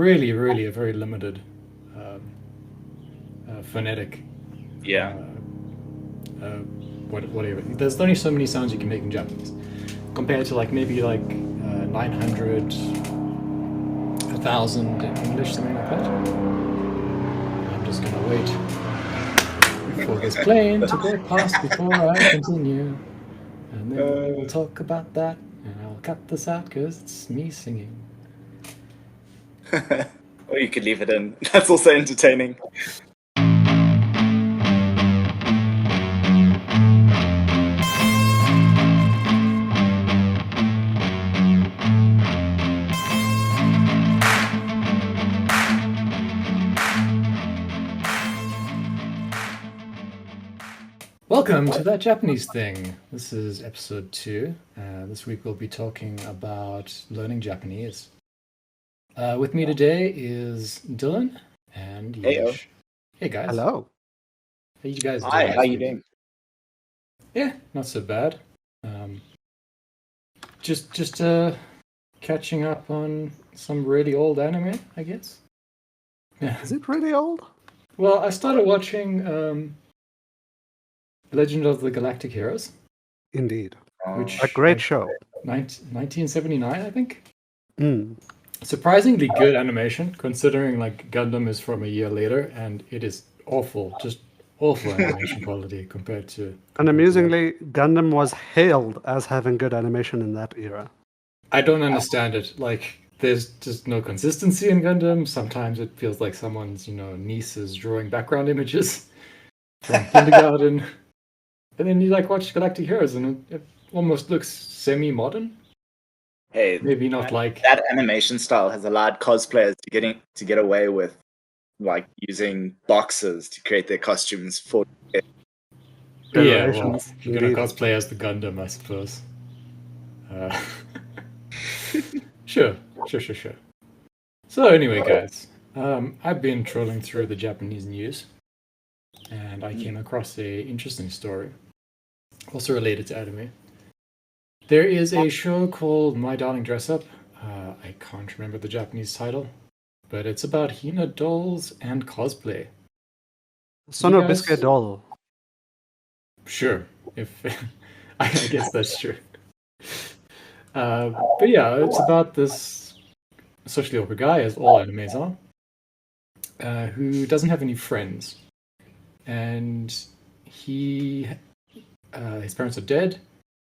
really, really a very limited phonetic. Yeah. Whatever. There's only so many sounds you can make in Japanese, compared to maybe 900, 1,000 in English, something like that. I'm just gonna wait for this plane to go past before I continue, and then we will talk about that. And I'll cut this out because it's me singing. Or you could leave it in. That's also entertaining. Welcome to That Japanese Thing. This is episode 2. This week we'll be talking about learning Japanese. With me today is Dylan and Heyo. Yesh. Hey guys. Hello. How you guys doing? Hi, this how you week? doing? Yeah, not so bad. Just catching up on some really old anime, I guess. Yeah. Is it really old? Well, I started watching Legend of the Galactic Heroes, Indeed. which A great show. 1979, I think. Mm. Surprisingly good animation, considering Gundam is from a year later, and it is awful, just awful animation quality compared to. And amusingly, Gundam was hailed as having good animation in that era. I don't understand it. There's just no consistency in Gundam. Sometimes it feels like someone's, niece is drawing background images from kindergarten. And then you watch Galactic Heroes, and it almost looks semi-modern. Hey, Maybe not that animation style has allowed cosplayers to get away with using boxes to create their costumes for. Yeah, well, Generations, you're gonna indeed. cosplay as the Gundam, I suppose. Sure. So anyway, guys, I've been trolling through the Japanese news, and I came across a interesting story, also related to anime. There is a show called My Darling Dress Up. I can't remember the Japanese title, but it's about Hina dolls and cosplay. Sono You guys- Biscuit Doll. Sure, if I guess that's true. But yeah, it's about this socially awkward guy, as all animes are, who doesn't have any friends, and his parents are dead,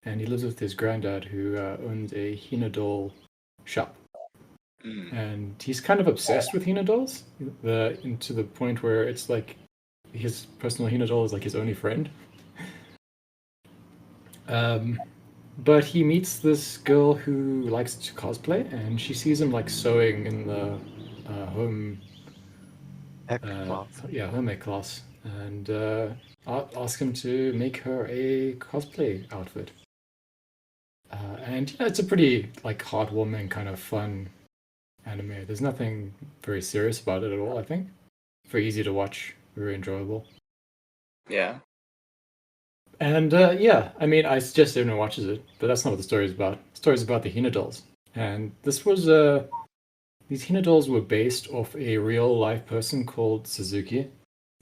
and he lives with his granddad, who owns a Hina doll shop. And he's kind of obsessed with Hina dolls, to the point where it's his personal Hina doll is his only friend. But he meets this girl who likes to cosplay, and she sees him sewing in the home home ec class, and ask him to make her a cosplay outfit. And it's a pretty heartwarming kind of fun anime. There's nothing very serious about it at all. I think very easy to watch, very enjoyable. Yeah. And I mean, I suggest everyone watches it, but that's not what the story is about. The story is about the Hina dolls, and this was these Hina dolls were based off a real life person called Suzuki,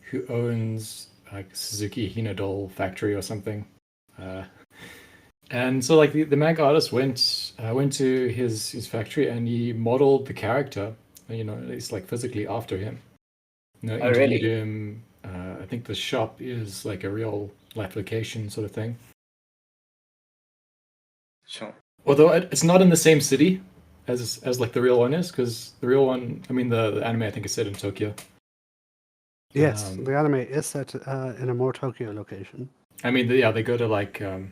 who owns Suzuki Hina doll factory or something. And so the manga artist went to his factory, and he modeled the character, at least physically after him. Interviewed really? him. I think the shop is a real life location sort of thing. Sure. Although it's not in the same city as the real one is, because the real one, I mean the anime I think is set in Tokyo. Yes, the anime is set in a more Tokyo location. I mean, they go to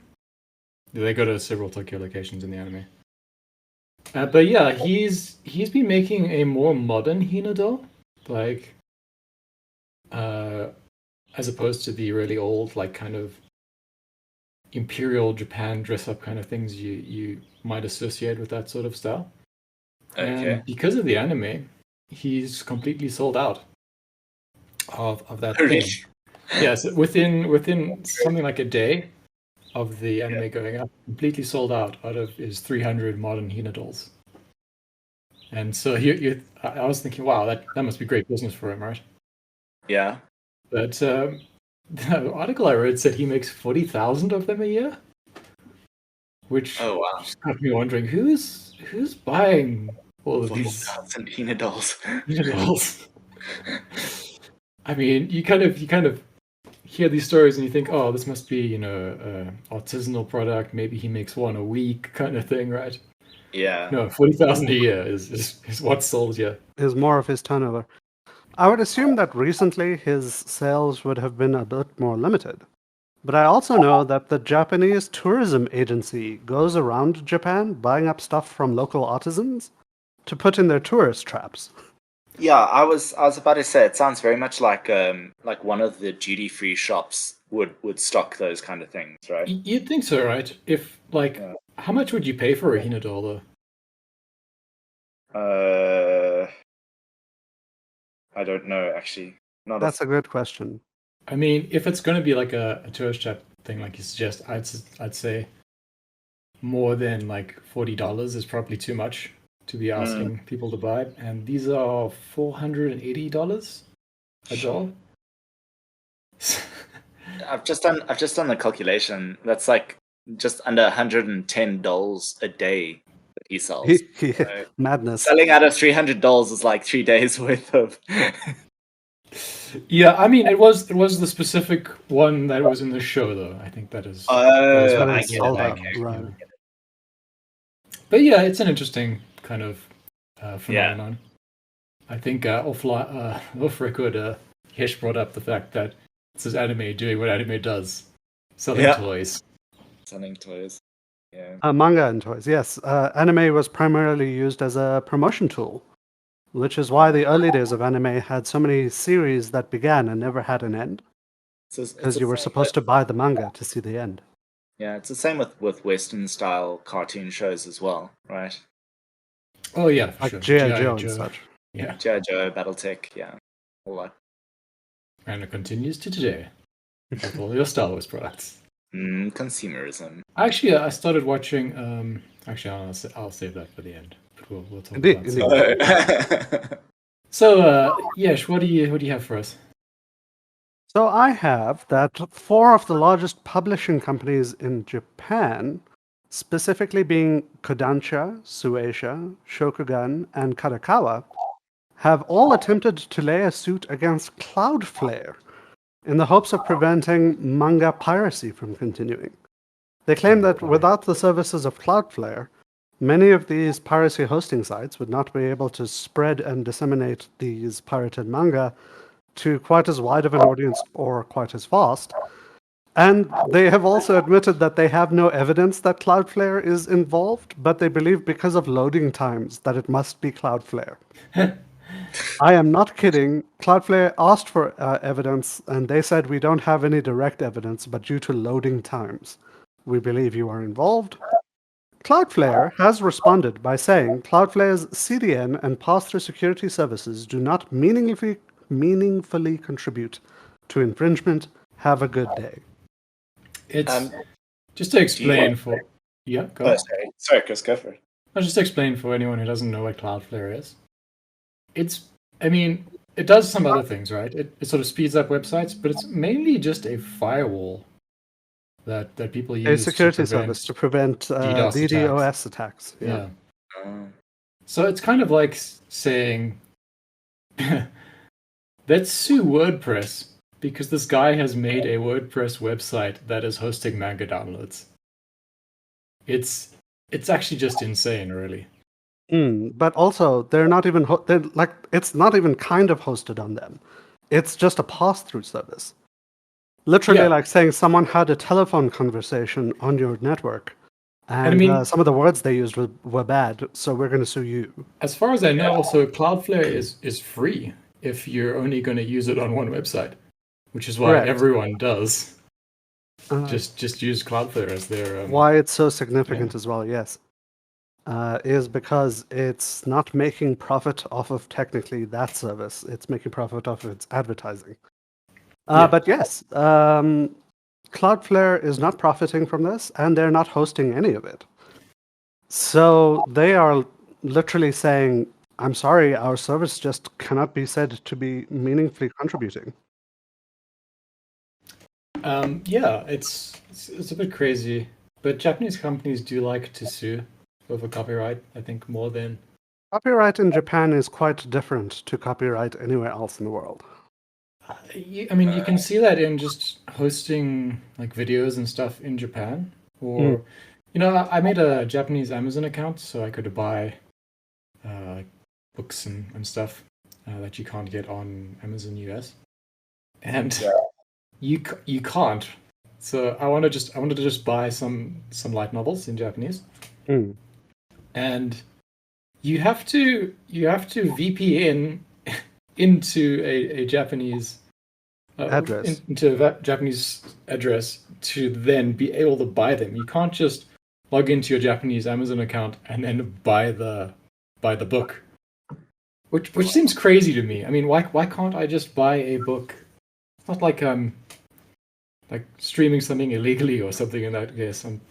they go to several Tokyo locations in the anime. But yeah, he's been making a more modern Hina doll, as opposed to the really old, kind of Imperial Japan dress-up kind of things you might associate with that sort of style. Okay. And because of the anime, he's completely sold out of that Really? thing. Yes, within something like a day of the anime going up, completely sold out of his 300 modern Hina dolls. And so I was thinking, wow, that must be great business for him, right? Yeah. But the article I read said he makes 40,000 of them a year, which Oh wow. just got me wondering who's buying all of these 40,000 Hina dolls. dolls. I mean, you kind of hear these stories and you think, oh, this must be artisanal product. Maybe he makes one a week, kind of thing, right? Yeah. No, 40,000 a year is what's sold here. Is more of his turnover. I would assume that recently his sales would have been a bit more limited. But I also know that the Japanese tourism agency goes around Japan buying up stuff from local artisans to put in their tourist traps. Yeah, I was about to say it sounds very much like one of the duty-free shops would stock those kind of things, right? You'd think so, right? If how much would you pay for a Hina doll, though? I don't know actually. That's a good question. I mean, if it's going to be like a tourist trap thing, like you suggest, I'd say more than like $40 is probably too much to be asking people to buy. And these are $480 a doll. I've just done the calculation. That's like just under $110 a day that he sells. So madness. Selling out of $300 is like 3 days worth of. Yeah, I mean, it was the specific one that was in the show, though. I think that is. I get it. Right. But yeah, it's an interesting kind of phenomenon. I think off record, Hesh brought up the fact that this is anime doing what anime does, selling toys. Selling toys. Yeah. Manga and toys, yes. Anime was primarily used as a promotion tool, which is why the early days of anime had so many series that began and never had an end. Because you were supposed to buy the manga to see the end. Yeah, it's the same with Western-style cartoon shows as well, right? Oh yeah, for like sure. G.I. Joe and such. Yeah. G.I. Joe, BattleTech, yeah. All that. And it continues to today with all your Star Wars products. Consumerism. Actually, I started watching. Actually, I'll save that for the end. But we'll talk about it. So, Yesh, what do you have for us? So I have that 4 of the largest publishing companies in Japan, specifically being Kodansha, Shueisha, Shokugan, and Kadokawa, have all attempted to lay a suit against Cloudflare in the hopes of preventing manga piracy from continuing. They claim that without the services of Cloudflare, many of these piracy hosting sites would not be able to spread and disseminate these pirated manga to quite as wide of an audience or quite as fast. And they have also admitted that they have no evidence that Cloudflare is involved, but they believe because of loading times that it must be Cloudflare. I am not kidding. Cloudflare asked for evidence, and they said, we don't have any direct evidence, but due to loading times, we believe you are involved. Cloudflare has responded by saying Cloudflare's CDN and pass-through security services do not meaningfully contribute to infringement. Have a good day. It's just to explain for go on. Sorry, Chris, go for it. I'll just explain for anyone who doesn't know what Cloudflare is. It does some other things, right? It sort of speeds up websites, but it's mainly just a firewall that people use. A security service to prevent DDoS attacks. Yeah. So it's kind of like saying, let's sue WordPress because this guy has made a WordPress website that is hosting manga downloads. It's actually just insane, really. But also, they're not even it's not even kind of hosted on them. It's just a pass-through service. Literally, like saying someone had a telephone conversation on your network, and some of the words they used were bad, so we're going to sue you. As far as I know, also Cloudflare is free if you're only going to use it on one website, which is why everyone does. Just use Cloudflare as their. Why it's so significant as well, yes, is because it's not making profit off of technically that service. It's making profit off of its advertising. But yes, Cloudflare is not profiting from this, and they're not hosting any of it. So they are literally saying, I'm sorry, our service just cannot be said to be meaningfully contributing. Yeah, it's a bit crazy, but Japanese companies do like to sue over copyright. I think more than Copyright in Japan is quite different to copyright anywhere else in the world. I mean, you can see that in just hosting like videos and stuff in Japan, or I made a Japanese Amazon account so I could buy like books and stuff that you can't get on Amazon US, and you can't. So I wanted to just buy some light novels in Japanese, Mm. and you have to VPN into a Japanese Address. into that Japanese address to then be able to buy them. You can't just log into your Japanese Amazon account and then buy the book, which seems crazy to me. I mean, why can't I just buy a book? It's not like streaming something illegally or something in that case. I'm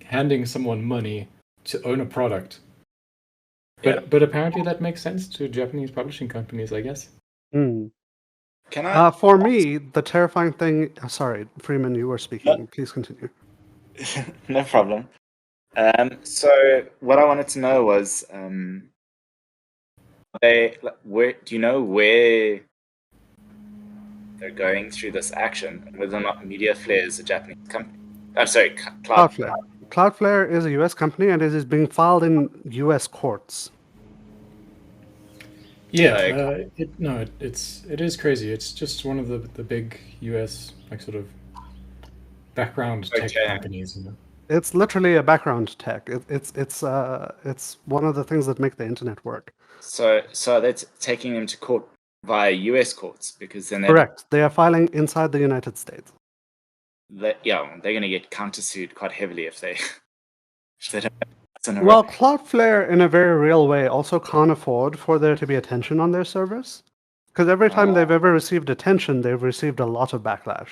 handing someone money to own a product. But apparently that makes sense to Japanese publishing companies, I guess. Mm. Can I? For me, the terrifying thing. Sorry, Freeman, you were speaking. Please continue. No problem. So what I wanted to know was, where do you know where they're going through this action, and whether or not MediaFlare is a Japanese company? I'm sorry, Cloudflare. Cloudflare is a US company and it is being filed in US courts. Yeah, Like- it is crazy. It's just one of the big US like sort of background tech Okay. companies. You know? It's literally a background tech. It's one of the things that make the internet work. So that's taking them to court via US courts, because then Correct. They are filing inside the United States. they're going to get countersued quite heavily if they don't. Well, Cloudflare, in a very real way, also can't afford for there to be attention on their service. Because every time they've ever received attention, they've received a lot of backlash.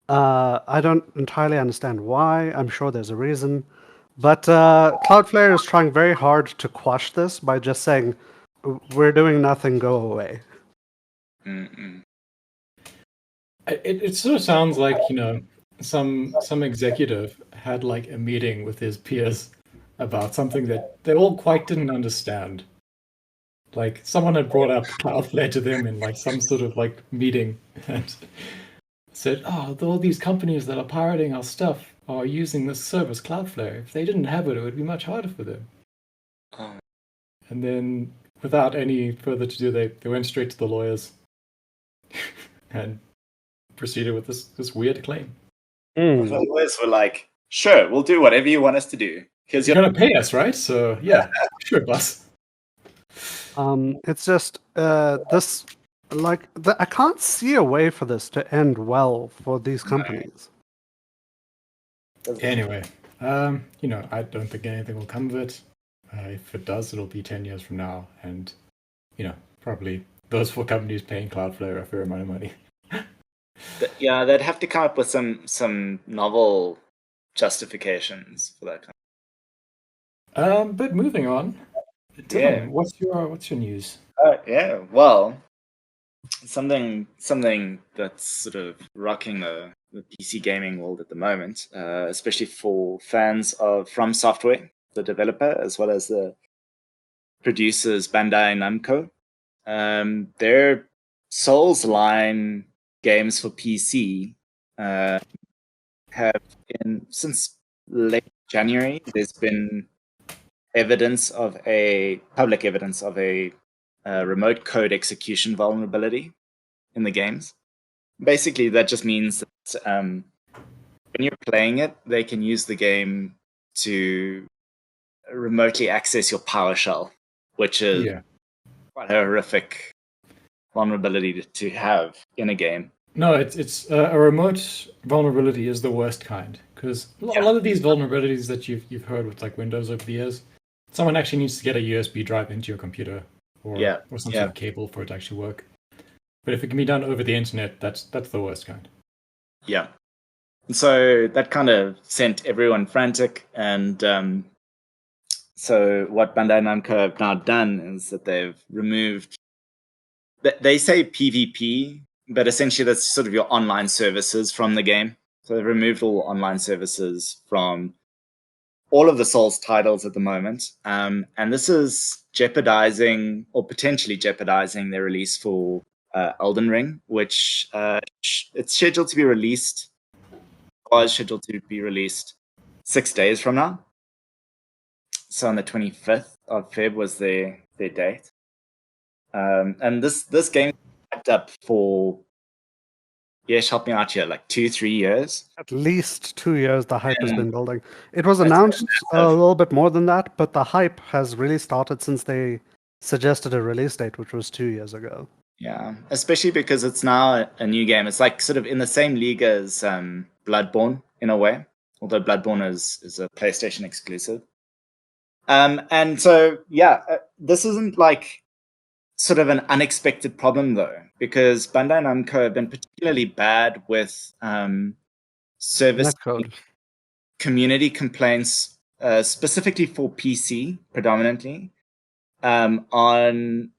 I don't entirely understand why. I'm sure there's a reason. But Cloudflare is trying very hard to quash this by just saying, we're doing nothing, go away. Mm-mm. It sort of sounds like some executive had like a meeting with his peers about something that they all quite didn't understand. Like someone had brought up Cloudflare to them in like some sort of like meeting and said, "Oh, all these companies that are pirating our stuff are using this service, Cloudflare. If they didn't have it, it would be much harder for them." Oh. And then, without any further to do, they went straight to the lawyers and proceeded with this weird claim. The lawyers were like, "Sure, we'll do whatever you want us to do. Here's You're your." gonna pay us, right? So yeah, sure, boss. It's just this, I can't see a way for this to end well for these companies. Anyway, I don't think anything will come of it. If it does, it'll be 10 years from now, and probably those 4 companies paying Cloudflare a fair amount of money. Yeah, they'd have to come up with some novel justifications for that. But moving on, Dylan, what's your news? Yeah, well, something that's sort of rocking the PC gaming world at the moment, especially for fans of From Software, the developer, as well as the producers Bandai Namco. Their Souls line games for PC have since late January. There's been public evidence of a remote code execution vulnerability in the games. Basically, that just means that when you're playing it, they can use the game to remotely access your PowerShell, which is quite a horrific vulnerability to have in a game. No, it's a remote vulnerability is the worst kind, because a lot of these vulnerabilities that you've heard with like Windows over the years, someone actually needs to get a USB drive into your computer or some sort of cable for it to actually work. But if it can be done over the internet, that's the worst kind. Yeah. So that kind of sent everyone frantic, and So what Bandai Namco have now done is that they've removed. They say PvP, but essentially that's sort of your online services from the game. So they've removed all online services from all of the Souls titles at the moment, and this is jeopardizing or potentially jeopardizing their release for Elden Ring, which it's scheduled to be released. Was scheduled to be released 6 days from now. So on the 25th of Feb was their date, and this game packed up for, yes, help me out here, like 2-3 years. At least 2 years the hype has been building. It was That's announced a massive. little bit more than that, but the hype has really started since they suggested a release date, which was 2 years ago. Yeah, especially because it's now a new game. It's like sort of in the same league as Bloodborne in a way, although Bloodborne is a PlayStation exclusive. And so, yeah, this isn't like sort of an unexpected problem though, because Bandai Namco have been particularly bad with service Netcode. community complaints, specifically for PC predominantly, on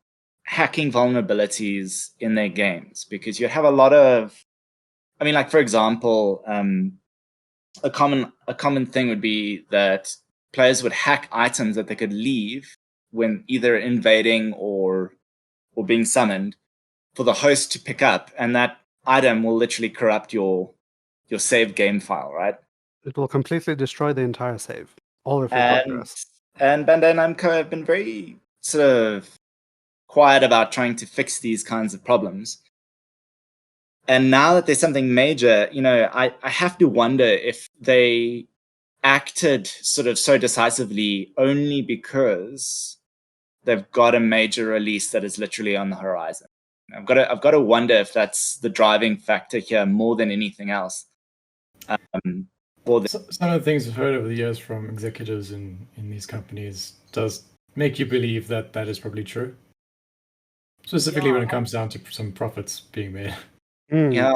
hacking vulnerabilities in their games, because you have a lot of, I mean, like for example, a common thing would be that players would hack items that they could leave when either invading or being summoned for the host to pick up, and that item will literally corrupt your saved game file, right? It will completely destroy the entire save, all of your And progress. Bandai Namco have been very sort of quiet about trying to fix these kinds of problems. And now that there's something major, I have to wonder if they acted sort of so decisively only because they've got a major release that is literally on the horizon. I've got to wonder if that's the driving factor here more than anything else. Some of the things I've heard over the years from executives in these companies does make you believe that is probably true. Specifically when it comes down to some profits being made. Yeah,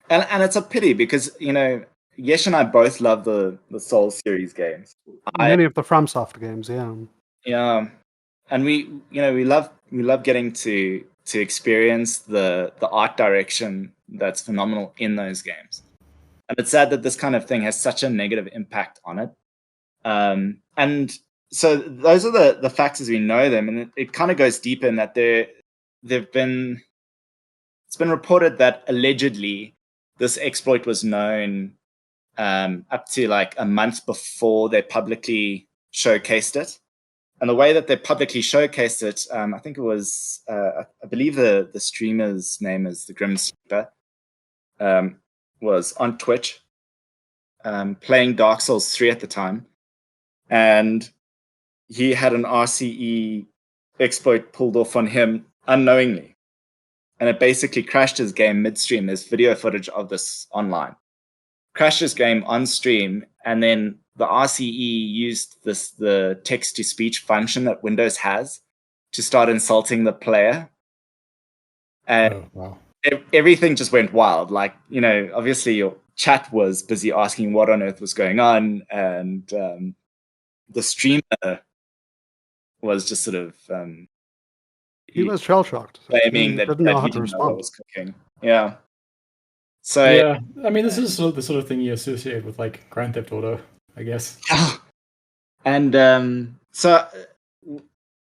and it's a pity because Yesh and I both love the Soul series games. Many of the FromSoft games, yeah. Yeah, and we love getting to experience the art direction that's phenomenal in those games. And it's sad that this kind of thing has such a negative impact on it. And so those are the facts as we know them, and it kind of goes deeper in that it's been reported that allegedly this exploit was known up to like a month before they publicly showcased it. And the way that they publicly showcased it, I think it was, I believe the streamer's name is the Grim Sleeper, was on Twitch, playing Dark Souls 3 at the time. And he had an RCE exploit pulled off on him unknowingly. And it basically crashed his game midstream. There's video footage of this online. Crashed his game on stream, and then the RCE used the text-to-speech function that Windows has to start insulting the player. And everything just went wild. Like, obviously your chat was busy asking what on earth was going on, and the streamer was just sort of he was shell shocked, claiming that didn't know how he to didn't know what respond. was cooking. Yeah. So yeah, I mean, this is the sort of thing you associate with like Grand Theft Auto, I guess. And so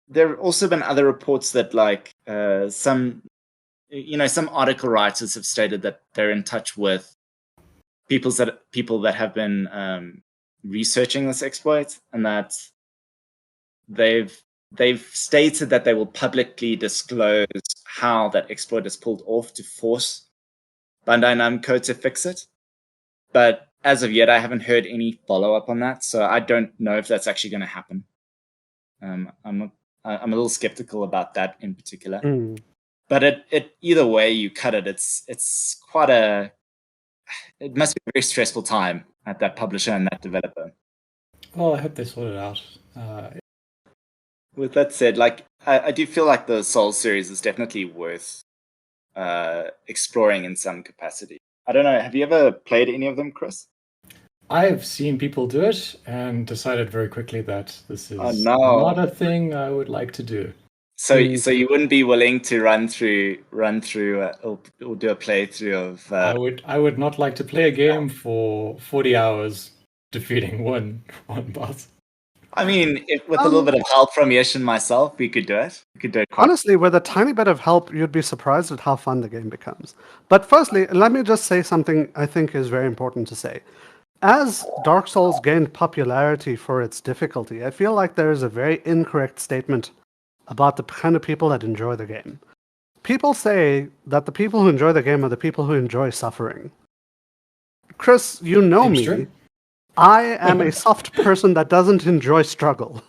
there have also been other reports that like some article writers have stated that they're in touch with people that have been researching this exploit, and that they've stated that they will publicly disclose how that exploit is pulled off to force Bandai Namco to fix it. But as of yet, I haven't heard any follow-up on that, so I don't know if that's actually going to happen. I'm a little skeptical about that in particular. But it either way you cut it, it's quite it must be a very stressful time at that publisher and that developer. Well, I hope they sort it out. With that said, like I do feel like the Souls series is definitely worth exploring in some capacity. I don't know. Have you ever played any of them, Chris? I've seen people do it and decided very quickly that this is Oh no. not a thing I would like to do. So you wouldn't be willing to run through or do a playthrough of I would not like to play a game for 40 hours defeating one boss. I mean, with a little bit of help from Yesh and myself, we could do it. We could do it quite. Honestly, with a tiny bit of help, you'd be surprised at how fun the game becomes. But firstly, let me just say something I think is very important to say. As Dark Souls gained popularity for its difficulty, I feel like there is a very incorrect statement about the kind of people that enjoy the game. People say that the people who enjoy the game are the people who enjoy suffering. Chris, you know Seems me. true. I am a soft person that doesn't enjoy struggle.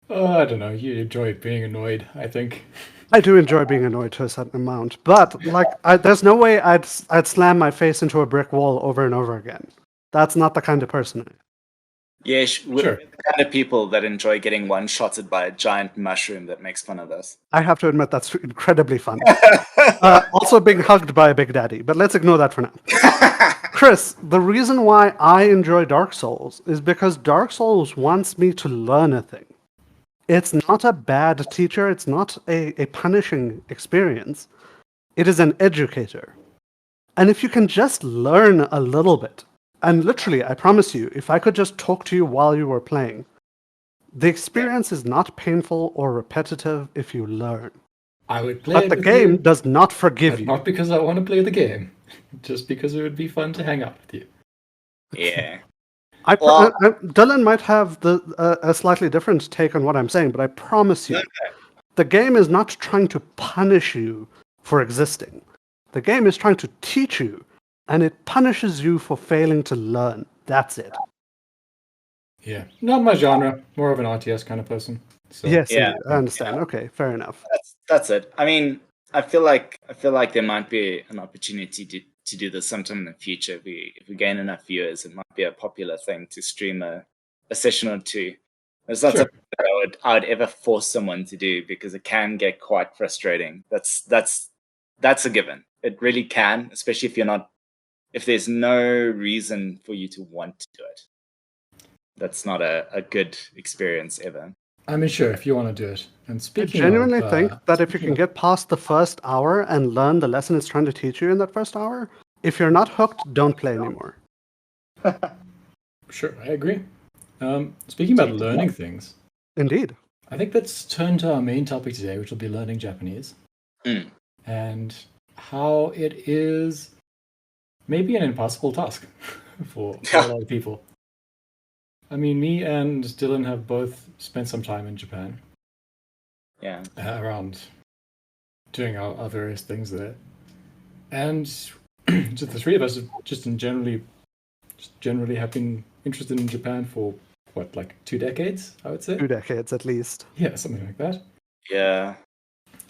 Oh, I don't know. You enjoy being annoyed, I think. I do enjoy being annoyed to a certain amount, but there's no way I'd slam my face into a brick wall over and over again. That's not the kind of person I am. Yesh, we're Sure. the kind of people that enjoy getting one-shotted by a giant mushroom that makes fun of us. I have to admit that's incredibly fun. Also being hugged by a Big Daddy, but let's ignore that for now. Chris, the reason why I enjoy Dark Souls is because Dark Souls wants me to learn a thing. It's not a bad teacher, it's not a punishing experience. It is an educator. And if you can just learn a little bit, and literally, I promise you, if I could just talk to you while you were playing, the experience is not painful or repetitive if you learn. I would play But it the with game you, does not forgive but you. not because I want to play the game, just because it would be fun to hang out with you. Yeah. Dylan might have a slightly different take on what I'm saying, but I promise you, the game is not trying to punish you for existing. The game is trying to teach you, and it punishes you for failing to learn. That's it. Yeah, not my genre. More of an RTS kind of person. So Yes, Yeah. indeed. I understand. Okay, fair enough. That's it. I mean, I feel like there might be an opportunity to do this sometime in the future. If we gain enough viewers, it might be a popular thing to stream a session or two. It's not Sure. something that I would ever force someone to do because it can get quite frustrating. That's a given. It really can, especially if there's no reason for you to want to do it. That's not a good experience ever. I mean, sure, if you want to do it. And I speaking genuinely of, think that if you speaking can of- get past the first hour and learn the lesson it's trying to teach you in that first hour, if you're not hooked, don't play anymore. Sure, I agree. Speaking about learning things, Indeed. I think let's turn to our main topic today, which will be learning Japanese. Mm. And how it is maybe an impossible task for a lot of people. I mean, me and Dylan have both spent some time in Japan. Yeah. Around doing our various things there. And just the three of us just generally have been interested in Japan for, what, like 2 decades, I would say? 2 decades at least. Yeah, something like that. Yeah.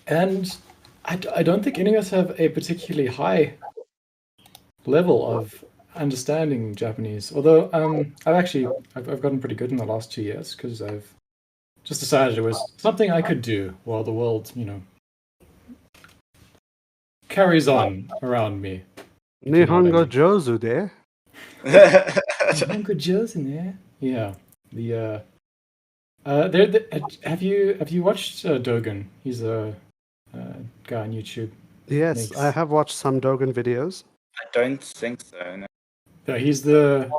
And I don't think any of us have a particularly high level of understanding Japanese. Although I've gotten pretty good in the last 2 years because I've just decided it was something I could do while the world, carries on around me. Nihongo Jozu de. Nihongo Jozu ne? Yeah. Have you watched Dogen? He's a guy on YouTube. Yes, I have watched some Dogen videos. I don't think so. No. Yeah, he's the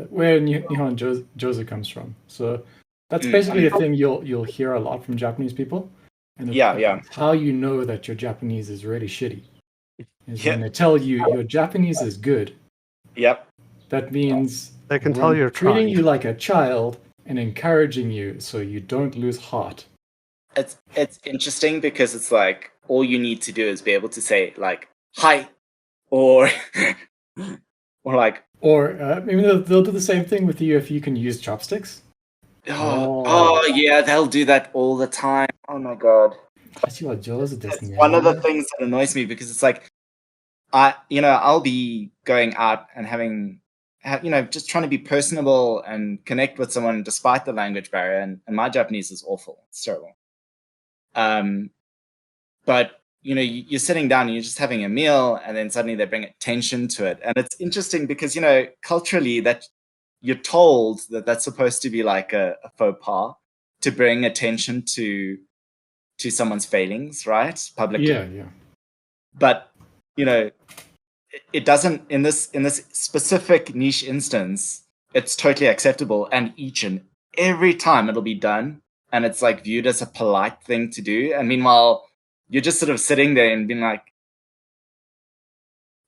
where Nihon Jozu comes from. So that's basically a thing you'll hear a lot from Japanese people. And it's how you know that your Japanese is really shitty is when they tell you your Japanese is good. Yep. That means they can tell you're treating trying. you like a child and encouraging you so you don't lose heart. It's interesting because it's like all you need to do is be able to say like hi or maybe they'll do the same thing with you if you can use chopsticks. Oh yeah, they'll do that all the time. Oh my god. It's one of the things that annoys me because it's like I'll be going out and having just trying to be personable and connect with someone despite the language barrier, and my Japanese is awful. It's terrible. But you're sitting down and you're just having a meal, and then suddenly they bring attention to it. And it's interesting because, culturally that you're told that that's supposed to be like a faux pas to bring attention to someone's failings, right? Publicly. Yeah. But, it doesn't, in this specific niche instance, it's totally acceptable. And each and every time it'll be done, and it's like viewed as a polite thing to do. And meanwhile, you're just sort of sitting there and being like,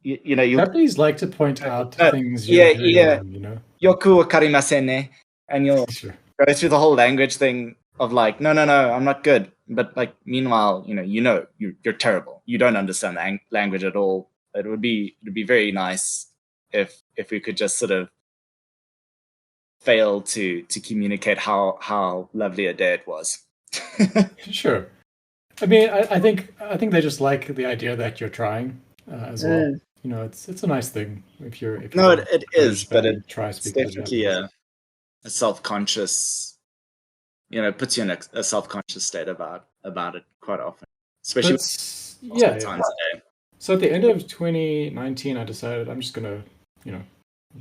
you Japanese like to point out things yeah, yoku wa karimasen ne, and you'll Sure. go through the whole language thing of like, no, I'm not good. But like, meanwhile, you're terrible. You don't understand the language at all. It would be very nice if we could just sort of fail to communicate how lovely a day it was. Sure. I mean, I think they just like the idea that you're trying as well. It's a nice thing if you're. No, it is, but it's definitely a self-conscious. Puts you in a self-conscious state about it quite often, especially times a day. So at the end of 2019, I decided I'm just gonna,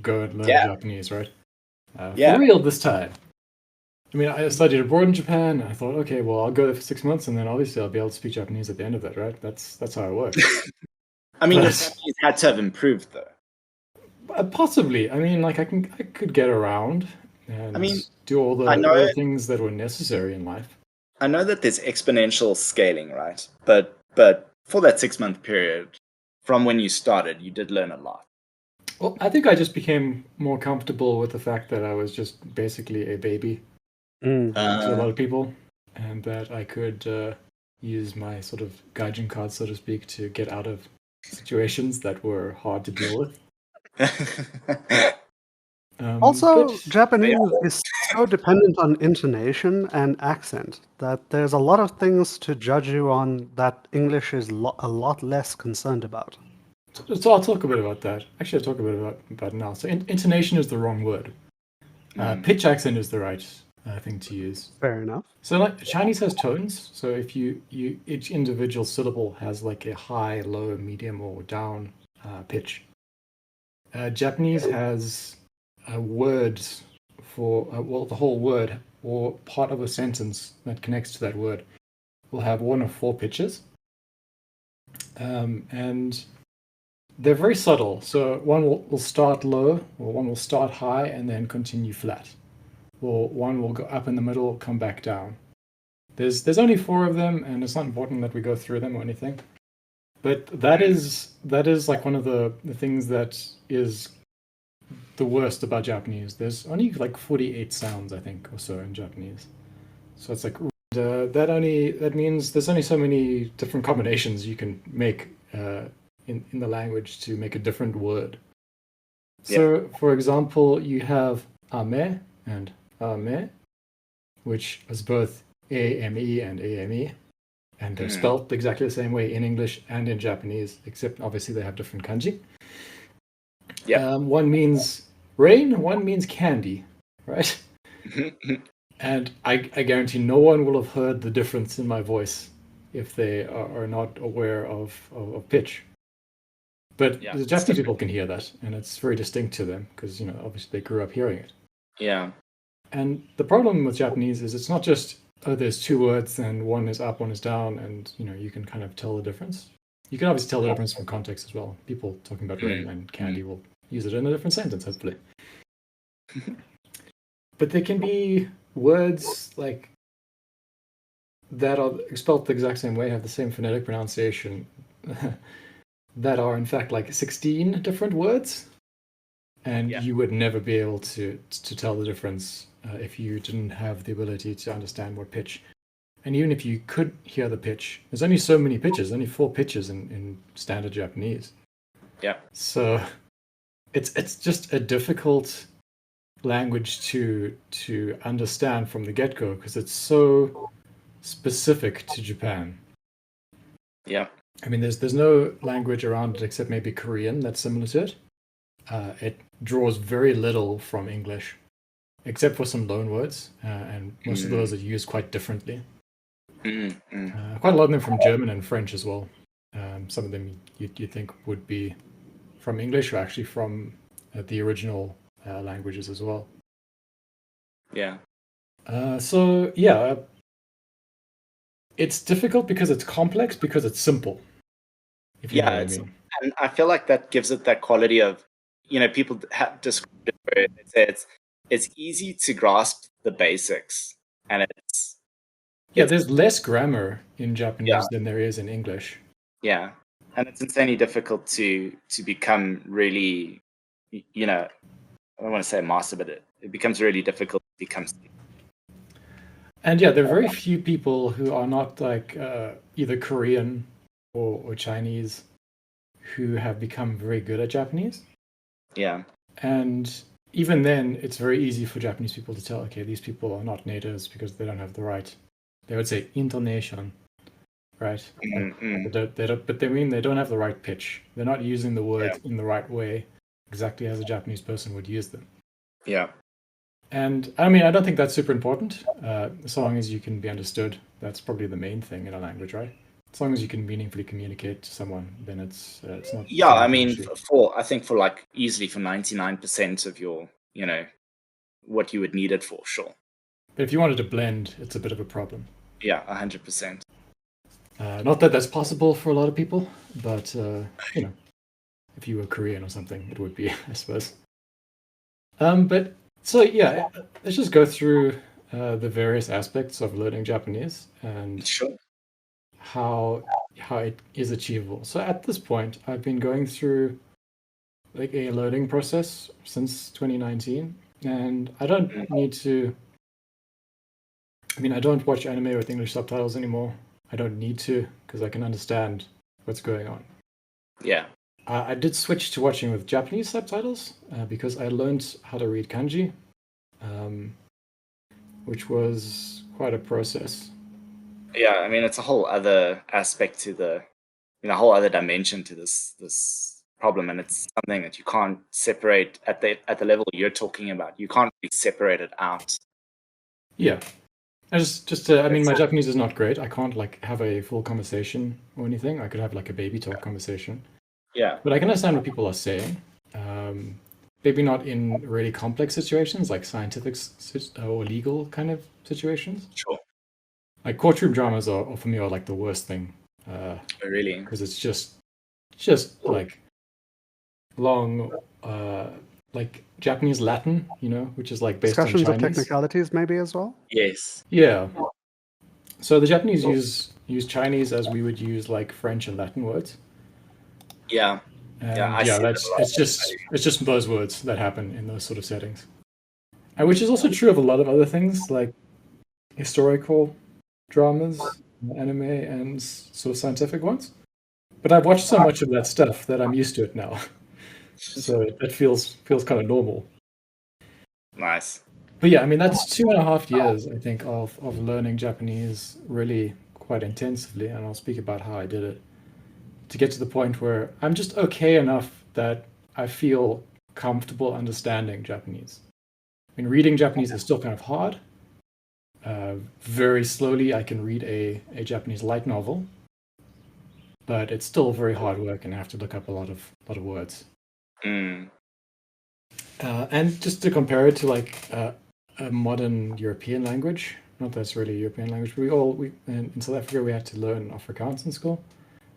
go and learn Japanese, right? For real this time. I mean, I studied abroad in Japan. And I thought, okay, well, I'll go there for 6 months, and then obviously I'll be able to speak Japanese at the end of that, right? That's how it works. I mean, your Japanese had to have improved, though. Possibly. I mean, like I could get around and do all the things that were necessary in life. I know that there's exponential scaling, right? But for that 6-month period, from when you started, you did learn a lot. Well, I think I just became more comfortable with the fact that I was just basically a baby to a lot of people, and that I could use my sort of gaijin card, so to speak, to get out of situations that were hard to deal with. Japanese is so dependent on intonation and accent that there's a lot of things to judge you on that English is a lot less concerned about. So I'll talk a bit about that. Actually, I'll talk a bit about it now. So intonation is the wrong word. Pitch accent is the right thing to use. Fair enough. So like Chinese has tones. So if you each individual syllable has like a high, low, medium, or down pitch. Japanese has words for the whole word or part of a sentence that connects to that word will have 1 of 4 pitches, and they're very subtle. So one will start low, or one will start high and then continue flat, or one will go up in the middle, come back down. There's only 4 of them, and it's not important that we go through them or anything. But that is like one of the things that is the worst about Japanese. There's only like 48 sounds, I think, or so in Japanese. So it's like that means there's only so many different combinations you can make in the language to make a different word. So, for example, you have ame and ame, which is both ame and ame. And they're spelled exactly the same way in English and in Japanese, except obviously they have different kanji. One means rain, one means candy, right? And I guarantee no one will have heard the difference in my voice if they are not aware of pitch. But the Japanese people can hear that, and it's very distinct to them because, obviously they grew up hearing it. Yeah. And the problem with Japanese is it's not just there's 2 words and one is up, one is down, and you can kind of tell the difference. You can obviously tell the difference from context as well. People talking about rain and candy will use it in a different sentence, hopefully. But there can be words like that are spelled the exact same way, have the same phonetic pronunciation, that are in fact like 16 different words, and you would never be able to tell the difference if you didn't have the ability to understand what pitch. And even if you could hear the pitch, there's only so many pitches, only 4 pitches in standard Japanese. Yeah. So it's just a difficult language to understand from the get-go because it's so specific to Japan. Yeah. I mean, there's no language around it except maybe Korean that's similar to it. It draws very little from English, except for some loan words, and most of those are used quite differently. Quite a lot of them from German and French as well. some of them you think would be from English, or actually from the original languages as well. Yeah. So yeah, it's difficult because it's complex, because it's simple. If you know what I mean. And I feel like that gives it that quality of, people have described it where they say it's easy to grasp the basics, and there's less grammar in Japanese Yeah. than there is in English. Yeah, and it's insanely difficult to become really, I don't want to say a master, but it becomes really difficult to become. And yeah, there are very few people who are not like either Korean or Chinese who have become very good at Japanese. Yeah. And even then, it's very easy for Japanese people to tell, okay, these people are not natives because they don't have the right, they would say intonation, right? But they mean they don't have the right pitch. They're not using the words in the right way, exactly as a Japanese person would use them. Yeah. And I mean, I don't think that's super important. As long as you can be understood, that's probably the main thing in a language, right? As long as you can meaningfully communicate to someone, then it's not. Yeah, I mean, I think for like easily for 99% of your, what you would need it for, sure. But if you wanted to blend, it's a bit of a problem. Yeah, 100%. Not that that's possible for a lot of people, but if you were Korean or something, it would be, I suppose. But so yeah, let's just go through the various aspects of learning Japanese and Sure. how it is achievable. So at this point, I've been going through like a learning process since 2019, and I don't need to. I mean, I don't watch anime with English subtitles anymore. I don't need to, because I can understand what's going on. Yeah. I did switch to watching with Japanese subtitles because I learned how to read kanji, which was quite a process. Yeah, I mean, it's a whole other aspect to a whole other dimension to this problem, and it's something that you can't separate at the level you're talking about. You can't really separate it out. Yeah. I mean, my Japanese is not great. I can't like have a full conversation or anything. I could have like a baby talk conversation. Yeah. But I can understand what people are saying. Maybe not in really complex situations like scientific or legal kind of situations. Sure. Like courtroom dramas are for me are like the worst thing. Really? Because it's just like long, like Japanese Latin, which is like based on Chinese. Discussions of technicalities maybe as well? Yes. Yeah. So the Japanese use Chinese as we would use like French and Latin words. Yeah. And it's just those words that happen in those sort of settings. And which is also true of a lot of other things like historical dramas, anime, and sort of scientific ones. But I've watched so much of that stuff that I'm used to it now. So it feels kind of normal. Nice. But yeah, I mean, that's 2.5 years, I think, of learning Japanese really quite intensively. And I'll speak about how I did it to get to the point where I'm just okay enough that I feel comfortable understanding Japanese. I mean, reading Japanese is still kind of hard. Very slowly, I can read a Japanese light novel, but it's still very hard work, and I have to look up a lot of words. Mm. And just to compare it to like a modern European language, not that it's really a European language, but we in South Africa we had to learn Afrikaans in school,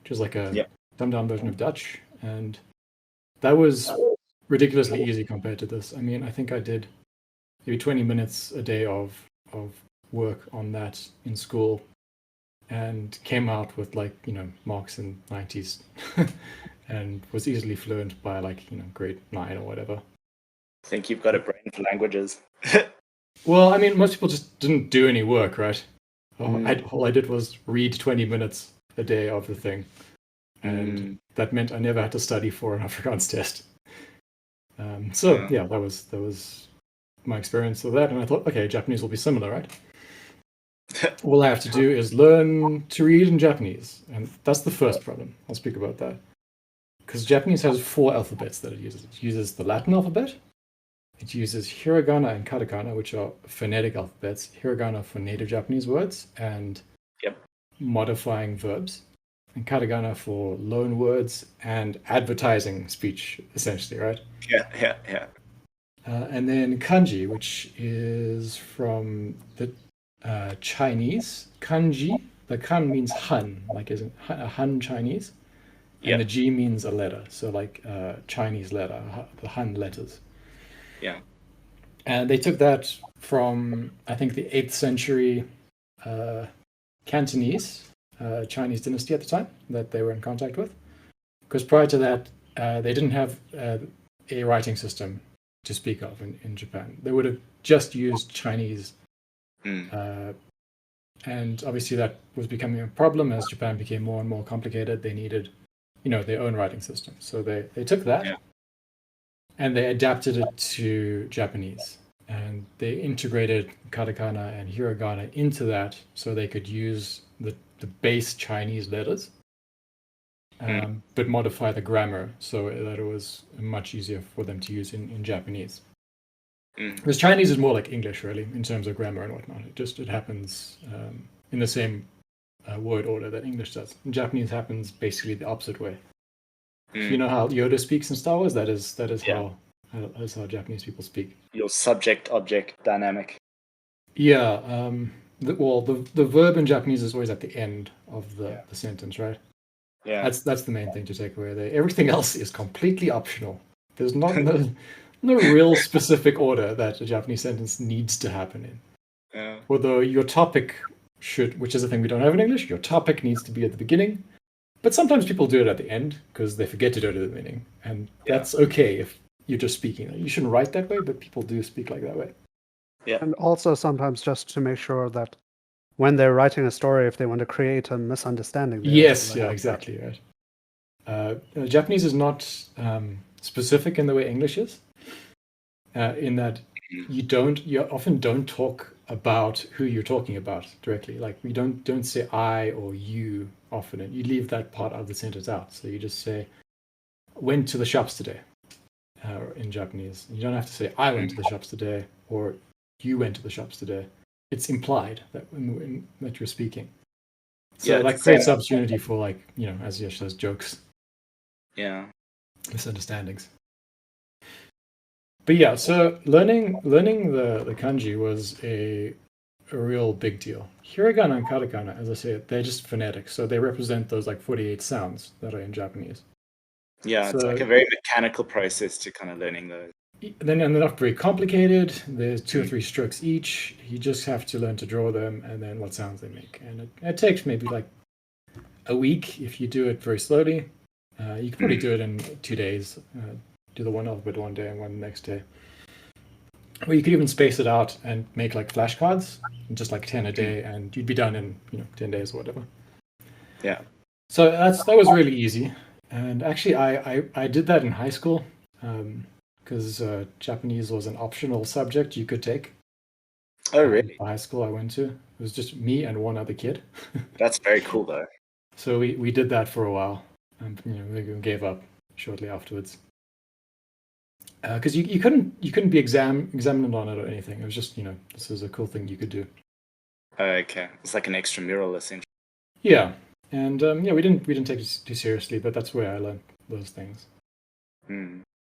which is like a dumbed down version of Dutch, and that was ridiculously easy compared to this. I mean, I think I did maybe 20 minutes a day of work on that in school, and came out with like marks in 90s, and was easily fluent by like grade 9 or whatever. I think you've got a brain for languages. Well, I mean, most people just didn't do any work, right? All I did was read 20 minutes a day of the thing, and that meant I never had to study for an Afrikaans test. That was my experience with that, and I thought, okay, Japanese will be similar, right? All I have to do is learn to read in Japanese, and that's the first problem. I'll speak about that. Because Japanese has 4 alphabets that it uses. It uses the Latin alphabet, it uses hiragana and katakana, which are phonetic alphabets. Hiragana for native Japanese words and modifying verbs. and katakana for loan words and advertising speech, essentially, right? Yeah. And then kanji, which is from the Chinese. Kanji, the kan means Han, like is Han Chinese, and the ji means a letter, so like Chinese letter, the Han letters. Yeah. And they took that from, I think, the 8th century Cantonese Chinese dynasty at the time that they were in contact with. Because prior to that, they didn't have a writing system to speak of in Japan. They would have just used Chinese. And obviously that was becoming a problem as Japan became more and more complicated. They needed, their own writing system. So they took that and they adapted it to Japanese. And they integrated katakana and hiragana into that so they could use the base Chinese letters, but modify the grammar so that it was much easier for them to use in Japanese. Because Chinese is more like English, really, in terms of grammar and whatnot. It happens in the same word order that English does. In Japanese happens basically the opposite way. You know how Yoda speaks in Star Wars? That is how Japanese people speak. Your subject-object dynamic. Yeah. The verb in Japanese is always at the end of the sentence, right? Yeah. That's the main thing to take away there. Everything else is completely optional. There's no real specific order that a Japanese sentence needs to happen in. Yeah. Although your topic should, which is a thing we don't have in English, your topic needs to be at the beginning. But sometimes people do it at the end because they forget to do it at the beginning. And that's okay if you're just speaking. You shouldn't write that way, but people do speak like that way. Yeah. And also sometimes just to make sure that when they're writing a story, if they want to create a misunderstanding. Yes, exactly, right. Japanese is not specific in the way English is, in that you often don't talk about who you're talking about directly. Like we don't say I or you often, and you leave that part of the sentence out. So you just say went to the shops today in Japanese. You don't have to say I went to the shops today or you went to the shops today. It's implied that that you're speaking. So that creates opportunity for, like, as Yash says, jokes. Yeah. Misunderstandings. But yeah, so learning the kanji was a real big deal. Hiragana and katakana, as I said, they're just phonetics, so they represent those like 48 sounds that are in Japanese. Yeah, So, it's like a very mechanical process to kind of learning those. Then they're not very complicated. There's 2 or 3 strokes each. You just have to learn to draw them and then what sounds they make. And it takes maybe like a week if you do it very slowly. You can probably do it in 2 days. Do the one alphabet one day and one the next day. Or you could even space it out and make like flashcards, just like 10 a day, and you'd be done in 10 days or whatever. Yeah. So that was really easy. And actually, I did that in high school because Japanese was an optional subject you could take. Oh, really? The high school I went to, it was just me and one other kid. That's very cool, though. So we did that for a while, and we gave up shortly afterwards. Because you couldn't be examined on it or anything. It was just this is a cool thing you could do. Okay, it's like an extramural essentially. Yeah, and we didn't take it too seriously, but that's where I learned those things.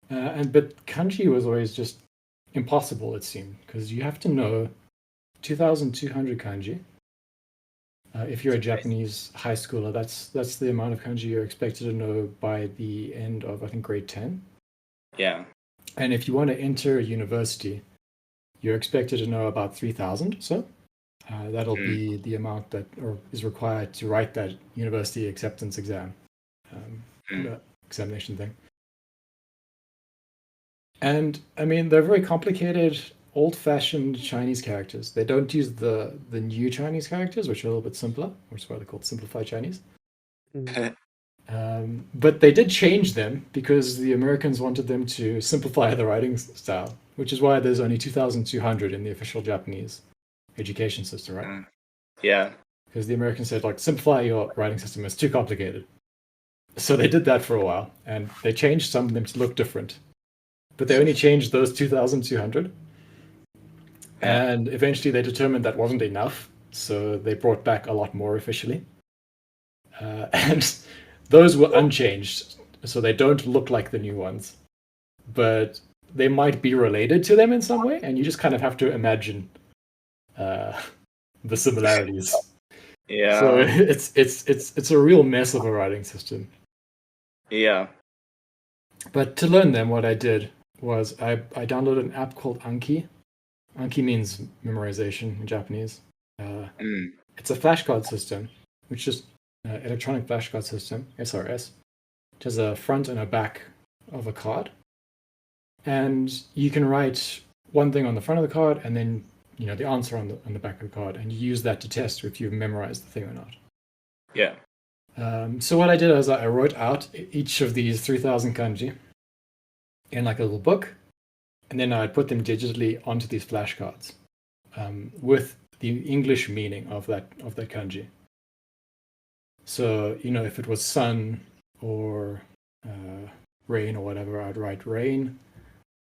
But kanji was always just impossible, it seemed, because you have to know 2,200 kanji. If you're a Japanese high schooler, that's the amount of kanji you're expected to know by the end of, I think, grade 10. Yeah. And if you want to enter a university, you're expected to know about 3,000 or so. That'll be the amount that is required to write that university acceptance exam, examination thing. And I mean, they're very complicated, old-fashioned Chinese characters. They don't use the new Chinese characters, which are a little bit simpler, which is why they're called simplified Chinese. But they did change them because the Americans wanted them to simplify the writing style, which is why there's only 2,200 in the official Japanese education system, right? Yeah. Because the Americans said, like, simplify your writing system, it's too complicated. So they did that for a while, and they changed some of them to look different. But they only changed those 2,200. And eventually they determined that wasn't enough, so they brought back a lot more officially. and those were unchanged, so they don't look like the new ones, but they might be related to them in some way, and you just kind of have to imagine the similarities. Yeah. So it's a real mess of a writing system. Yeah. But to learn them, what I did was I downloaded an app called Anki. Anki means memorization in Japanese. It's a flashcard system, which is electronic flashcard system, SRS. It has a front and a back of a card. And you can write one thing on the front of the card and then the answer on the back of the card, and you use that to test if you've memorized the thing or not. Yeah. So what I did is I wrote out each of these 3,000 kanji in like a little book, and then I'd put them digitally onto these flashcards with the English meaning of that kanji. So if it was sun or rain or whatever, I'd write rain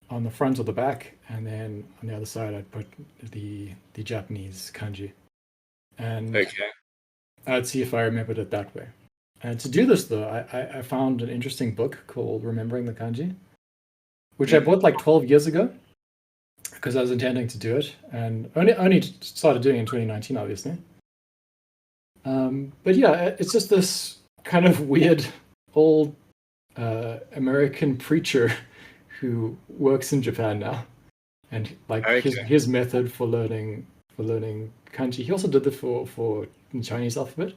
on the front or the back, and then on the other side I'd put the Japanese kanji. And Okay. I'd see if I remembered it that way. And to do this, though, I found an interesting book called Remembering the Kanji, which I bought like 12 years ago because I was intending to do it, and only started doing it in 2019, obviously. But yeah, it's just this kind of weird old American preacher who works in Japan now, and like his method for learning kanji. He also did it for the Chinese alphabet.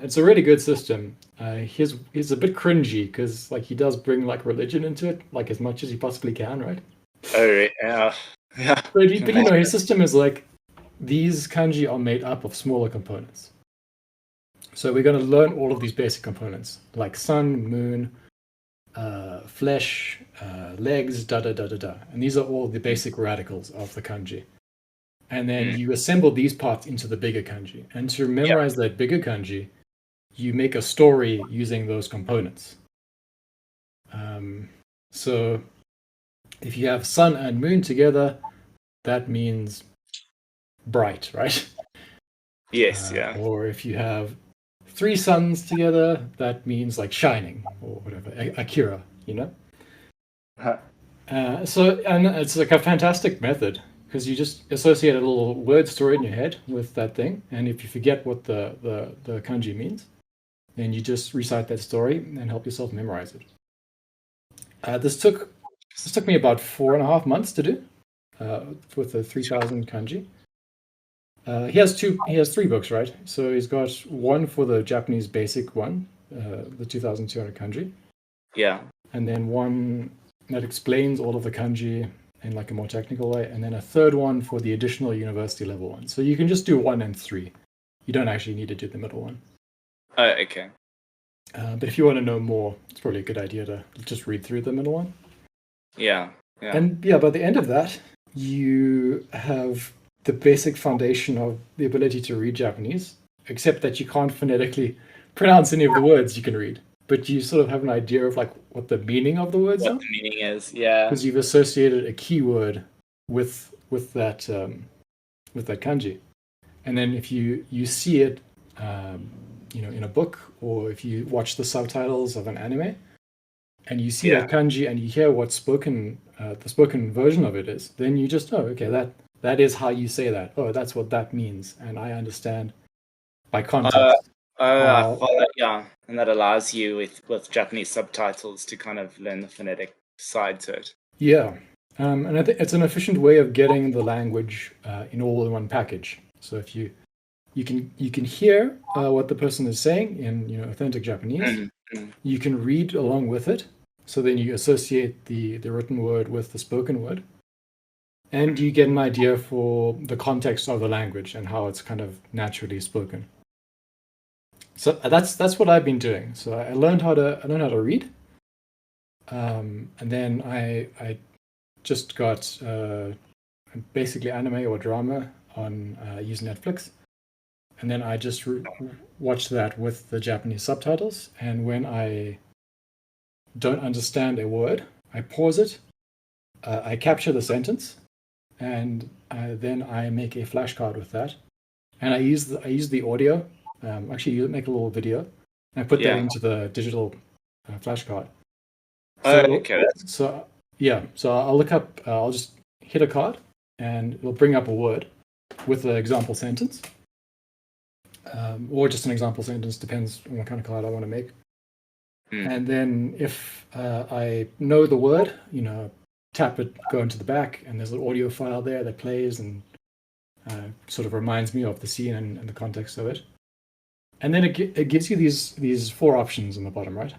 It's a really good system. He's a bit cringy because like he does bring like religion into it, like as much as he possibly can, right? Oh yeah. Yeah. But his system is like these kanji are made up of smaller components. So we're going to learn all of these basic components like sun, moon, flesh, legs, da da da da da, and these are all the basic radicals of the kanji. And then you assemble these parts into the bigger kanji. And to memorize that bigger kanji, you make a story using those components. So if you have sun and moon together, that means bright, right? Yes, yeah. Or if you have 3 suns together, that means like shining or whatever, Akira, So, and it's like a fantastic method because you just associate a little word story in your head with that thing, and if you forget what the kanji means, then you just recite that story and help yourself memorize it. This took me about 4.5 months to do with the 3,000 kanji. He has 3 books, right? So he's got one for the Japanese basic one, the 2,200 kanji. Yeah. And then one that explains all of the kanji in like a more technical way, and then a third one for the additional university level one. So you can just do 1 and 3. You don't actually need to do the middle one. Oh, okay. But if you want to know more, it's probably a good idea to just read through the middle one. Yeah. Yeah. And yeah, by the end of that, you have the basic foundation of the ability to read Japanese, except that you can't phonetically pronounce any of the words you can read. But you sort of have an idea of like what the meaning of the words are. What the meaning is, yeah. Because you've associated a keyword with that kanji, and then if you see it, in a book, or if you watch the subtitles of an anime, and you see that kanji and you hear what's spoken, the spoken version of it is, then you just okay, that is how you say that. Oh, that's what that means, and I understand by context. I follow, yeah, and that allows you with Japanese subtitles to kind of learn the phonetic side to it. Yeah, and I think it's an efficient way of getting the language in all in one package. So if you can hear what the person is saying in authentic Japanese, you can read along with it. So then you associate the written word with the spoken word, and you get an idea for the context of the language and how it's kind of naturally spoken. So that's what I've been doing. So I learned how to read, and then I just got basically anime or drama on use Netflix, and then I just watched that with the Japanese subtitles. And when I don't understand a word, I pause it, I capture the sentence, and then I make a flashcard with that, and I use the audio Actually, you make a little video and put that Yeah. into the digital flashcard. Oh, So, okay. so I'll look up. I'll just hit a card, and it'll bring up a word with the example sentence, or just an example sentence. Depends on what kind of card I want to make. And then if I know the word, tap it, go into the back, and there's an audio file there that plays and sort of reminds me of the scene and the context of it. And then it gives you these 4 options on the bottom right.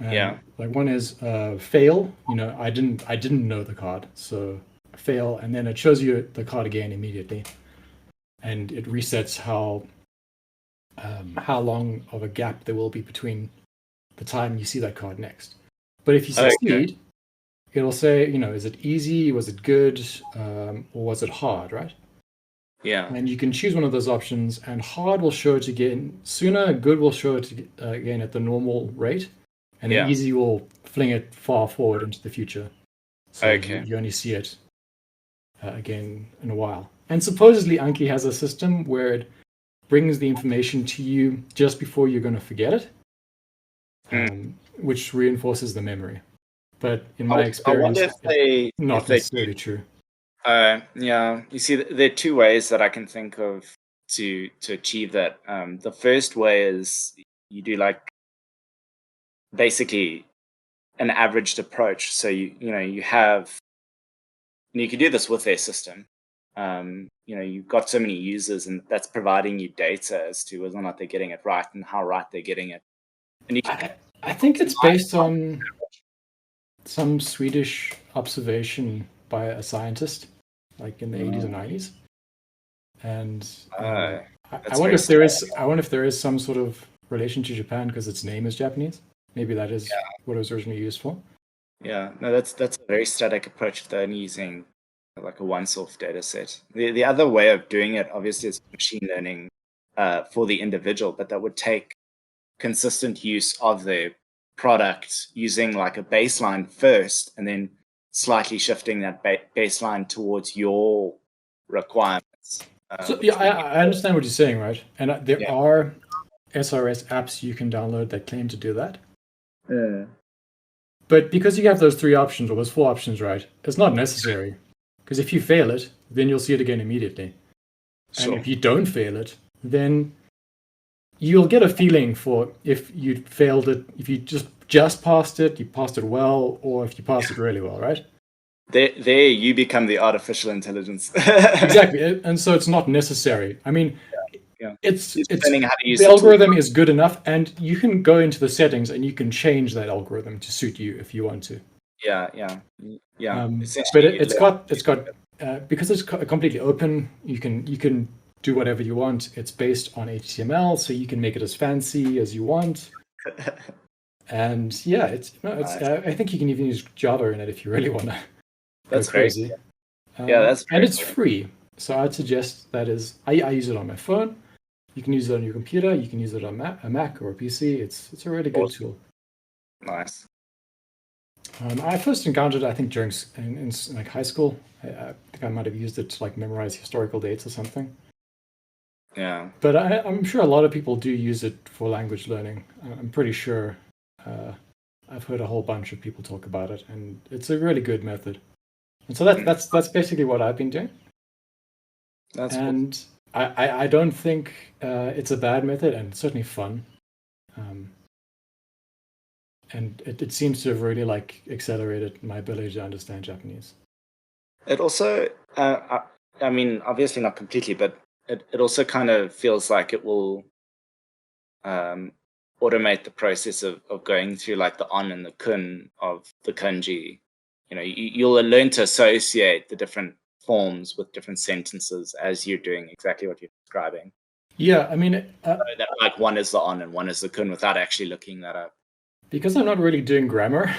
Yeah. Like one is fail. I didn't know the card, so fail, and then it shows you the card again immediately, and it resets how long of a gap there will be between the time you see that card next. But if you succeed, it'll say, is it easy, was it good, or was it hard, right? Yeah. And you can choose one of those options, and hard will show it again sooner, good will show it again at the normal rate, and then easy will fling it far forward into the future. So you only see it again in a while. And supposedly Anki has a system where it brings the information to you just before you're going to forget it, which reinforces the memory. But in my experience, it's not necessarily true. Yeah, you see, there are 2 ways that I can think of to achieve that. The first way is you do like basically an averaged approach. So you have, and you can do this with their system. You've got so many users, and that's providing you data as to whether or not they're getting it right and how right they're getting it. And I think it's based on some Swedish observation by a scientist, like in the 80s or 90s. And I wonder if there is some sort of relation to Japan because its name is Japanese. Maybe that is what it was originally used for. Yeah, no, that's a very static approach if they're only using like a one-source data set. The other way of doing it, obviously, is machine learning for the individual, but that would take consistent use of the product using like a baseline first, and then slightly shifting that baseline towards your requirements. So I understand what you're saying, right? And there are SRS apps you can download that claim to do that. But because you have those 3 options, or those 4 options, right, it's not necessary. Because if you fail it, then you'll see it again immediately. And if you don't fail it, then you'll get a feeling for if you failed it, if you just passed it, you passed it well, or if you passed it really well, right? There you become the artificial intelligence. Exactly. And so it's not necessary. I mean, it's learning how to use the algorithm is good enough, and you can go into the settings and you can change that algorithm to suit you if you want to. Yeah. But it's got because it's completely open. You can do whatever you want. It's based on HTML, so you can make it as fancy as you want. And I think you can even use Java in it if you really want to. That's crazy. That's and it's free. So I'd suggest that is. I use it on my phone. You can use it on your computer. You can use it on a Mac or a PC. It's a really good tool. Nice. I first encountered it, I think, during in like high school. I think I might have used it to like memorize historical dates or something. Yeah. But I'm sure a lot of people do use it for language learning. I'm pretty sure. I've heard a whole bunch of people talk about it, and it's a really good method. And so that's basically what I've been doing. That's and cool. I don't think it's a bad method, and it's certainly fun. And it seems to have really like accelerated my ability to understand Japanese. It also, I mean, obviously not completely, but it also kind of feels like it will automate the process of going through like the on and the kun of the kanji. You'll learn to associate the different forms with different sentences as you're doing exactly what you're describing. Yeah, I mean, that like one is the on and one is the kun without actually looking that up. Because I'm not really doing grammar,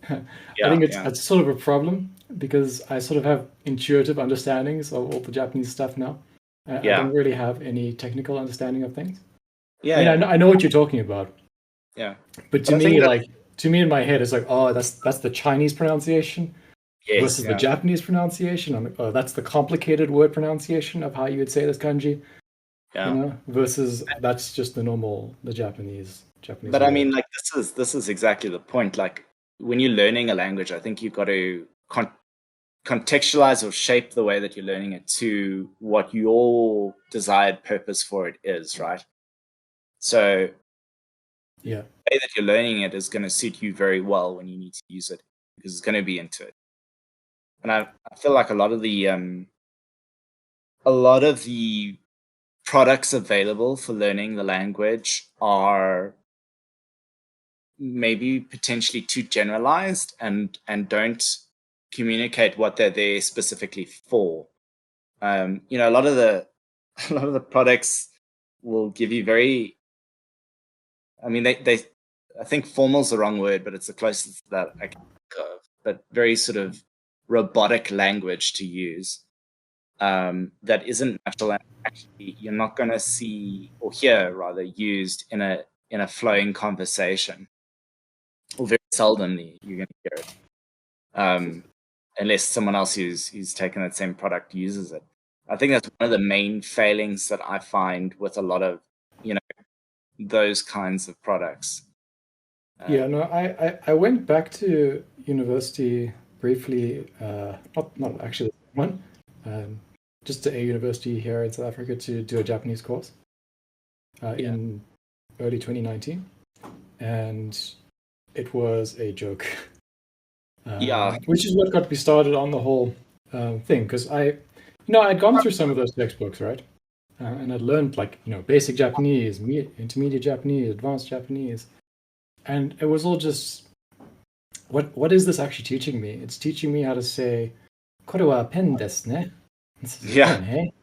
I think it's sort of a problem because I sort of have intuitive understandings of all the Japanese stuff now. I don't really have any technical understanding of things. I know what you're talking about. Yeah. But to me, in my head, it's like, oh, that's the Chinese pronunciation versus the Japanese pronunciation. I'm like, oh, that's the complicated word pronunciation of how you would say this kanji. Yeah. versus that's just the Japanese But I way. mean, like, this is exactly the point. Like, when you're learning a language, I think you've got to contextualize or shape the way that you're learning it to what your desired purpose for it is, right? So Yeah. the way that you're learning it is going to suit you very well when you need to use it, because it's going to be into it. And I feel like a lot of the products available for learning the language are maybe potentially too generalized and don't communicate what they're there specifically for. A lot of the a lot of the products will give you very, I mean, they I think formal is the wrong word, but it's the closest that I can think of, but very sort of robotic language to use, that isn't natural, and actually you're not going to see or hear rather used in a flowing conversation, or very seldomly you're going to hear it, unless someone else who's taken that same product uses it. I think that's one of the main failings that I find with a lot of, those kinds of products. Yeah, no, I went back to university briefly, not actually the one, just to a university here in South Africa to do a Japanese course in early 2019, and it was a joke. Which is what got me started on the whole thing, because I'd gone through some of those textbooks, right? And I'd learned basic Japanese, intermediate Japanese, advanced Japanese, and it was all just what is this actually teaching me? It's teaching me how to say "Kore wa pen desu ne." This is a pen, hey?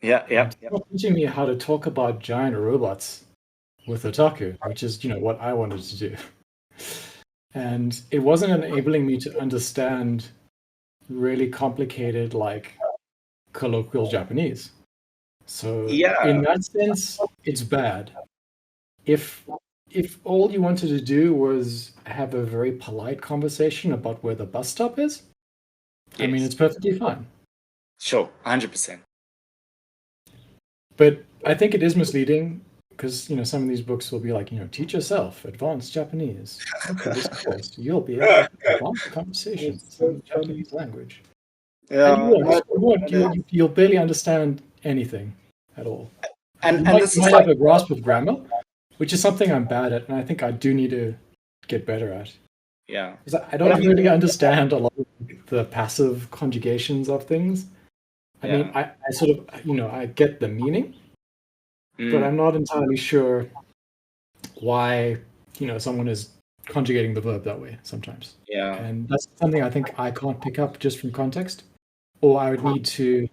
And it's not teaching me how to talk about giant robots with otaku, which is what I wanted to do. And it wasn't enabling me to understand really complicated, like colloquial Japanese. So in that sense, it's bad. If all you wanted to do was have a very polite conversation about where the bus stop is, I mean, it's perfectly fine. Sure, 100%. But I think it is misleading because some of these books will be like, teach yourself advanced Japanese. After this course, you'll be able to have advanced conversations in the Japanese language. And you won't. You'll barely understand anything at all. And You might have a grasp of grammar, which is something I'm bad at, and I think I do need to get better at. Yeah. Because I don't really understand a lot of the passive conjugations of things. I mean, I sort of, I get the meaning, but I'm not entirely sure why, someone is conjugating the verb that way sometimes. Yeah. And that's something I think I can't pick up just from context, or I would need to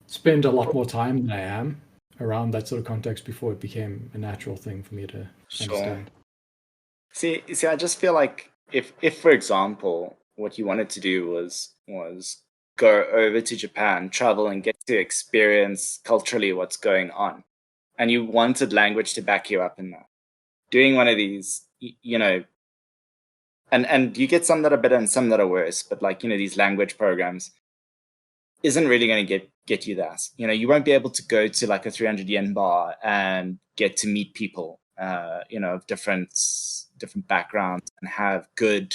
spend a lot more time than I am around that sort of context before it became a natural thing for me to understand. See, I just feel like if for example, what you wanted to do was go over to Japan, travel and get to experience culturally what's going on, and you wanted language to back you up in that, doing one of these, and you get some that are better and some that are worse, but these language programs isn't really going to get you that. You won't be able to go to like a 300 yen bar and get to meet people, of different backgrounds and have good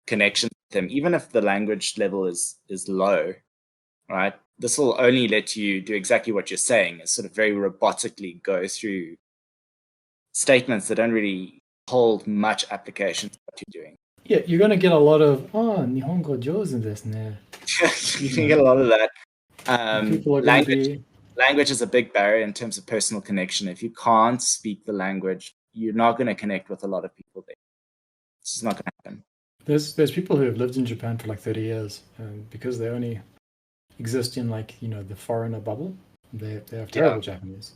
connections with them, even if the language level is low, right? This will only let you do exactly what you're saying, is sort of very robotically go through statements that don't really hold much application to what you're doing. Yeah, you're going to get a lot of, Nihongo jouzu desu ne. You can get a lot of that. People are going to be... Language is a big barrier in terms of personal connection. If you can't speak the language, you're not going to connect with a lot of people there. It's just not going to happen. There's people who have lived in Japan for like 30 years, and because they only exist in the foreigner bubble, they have terrible Japanese.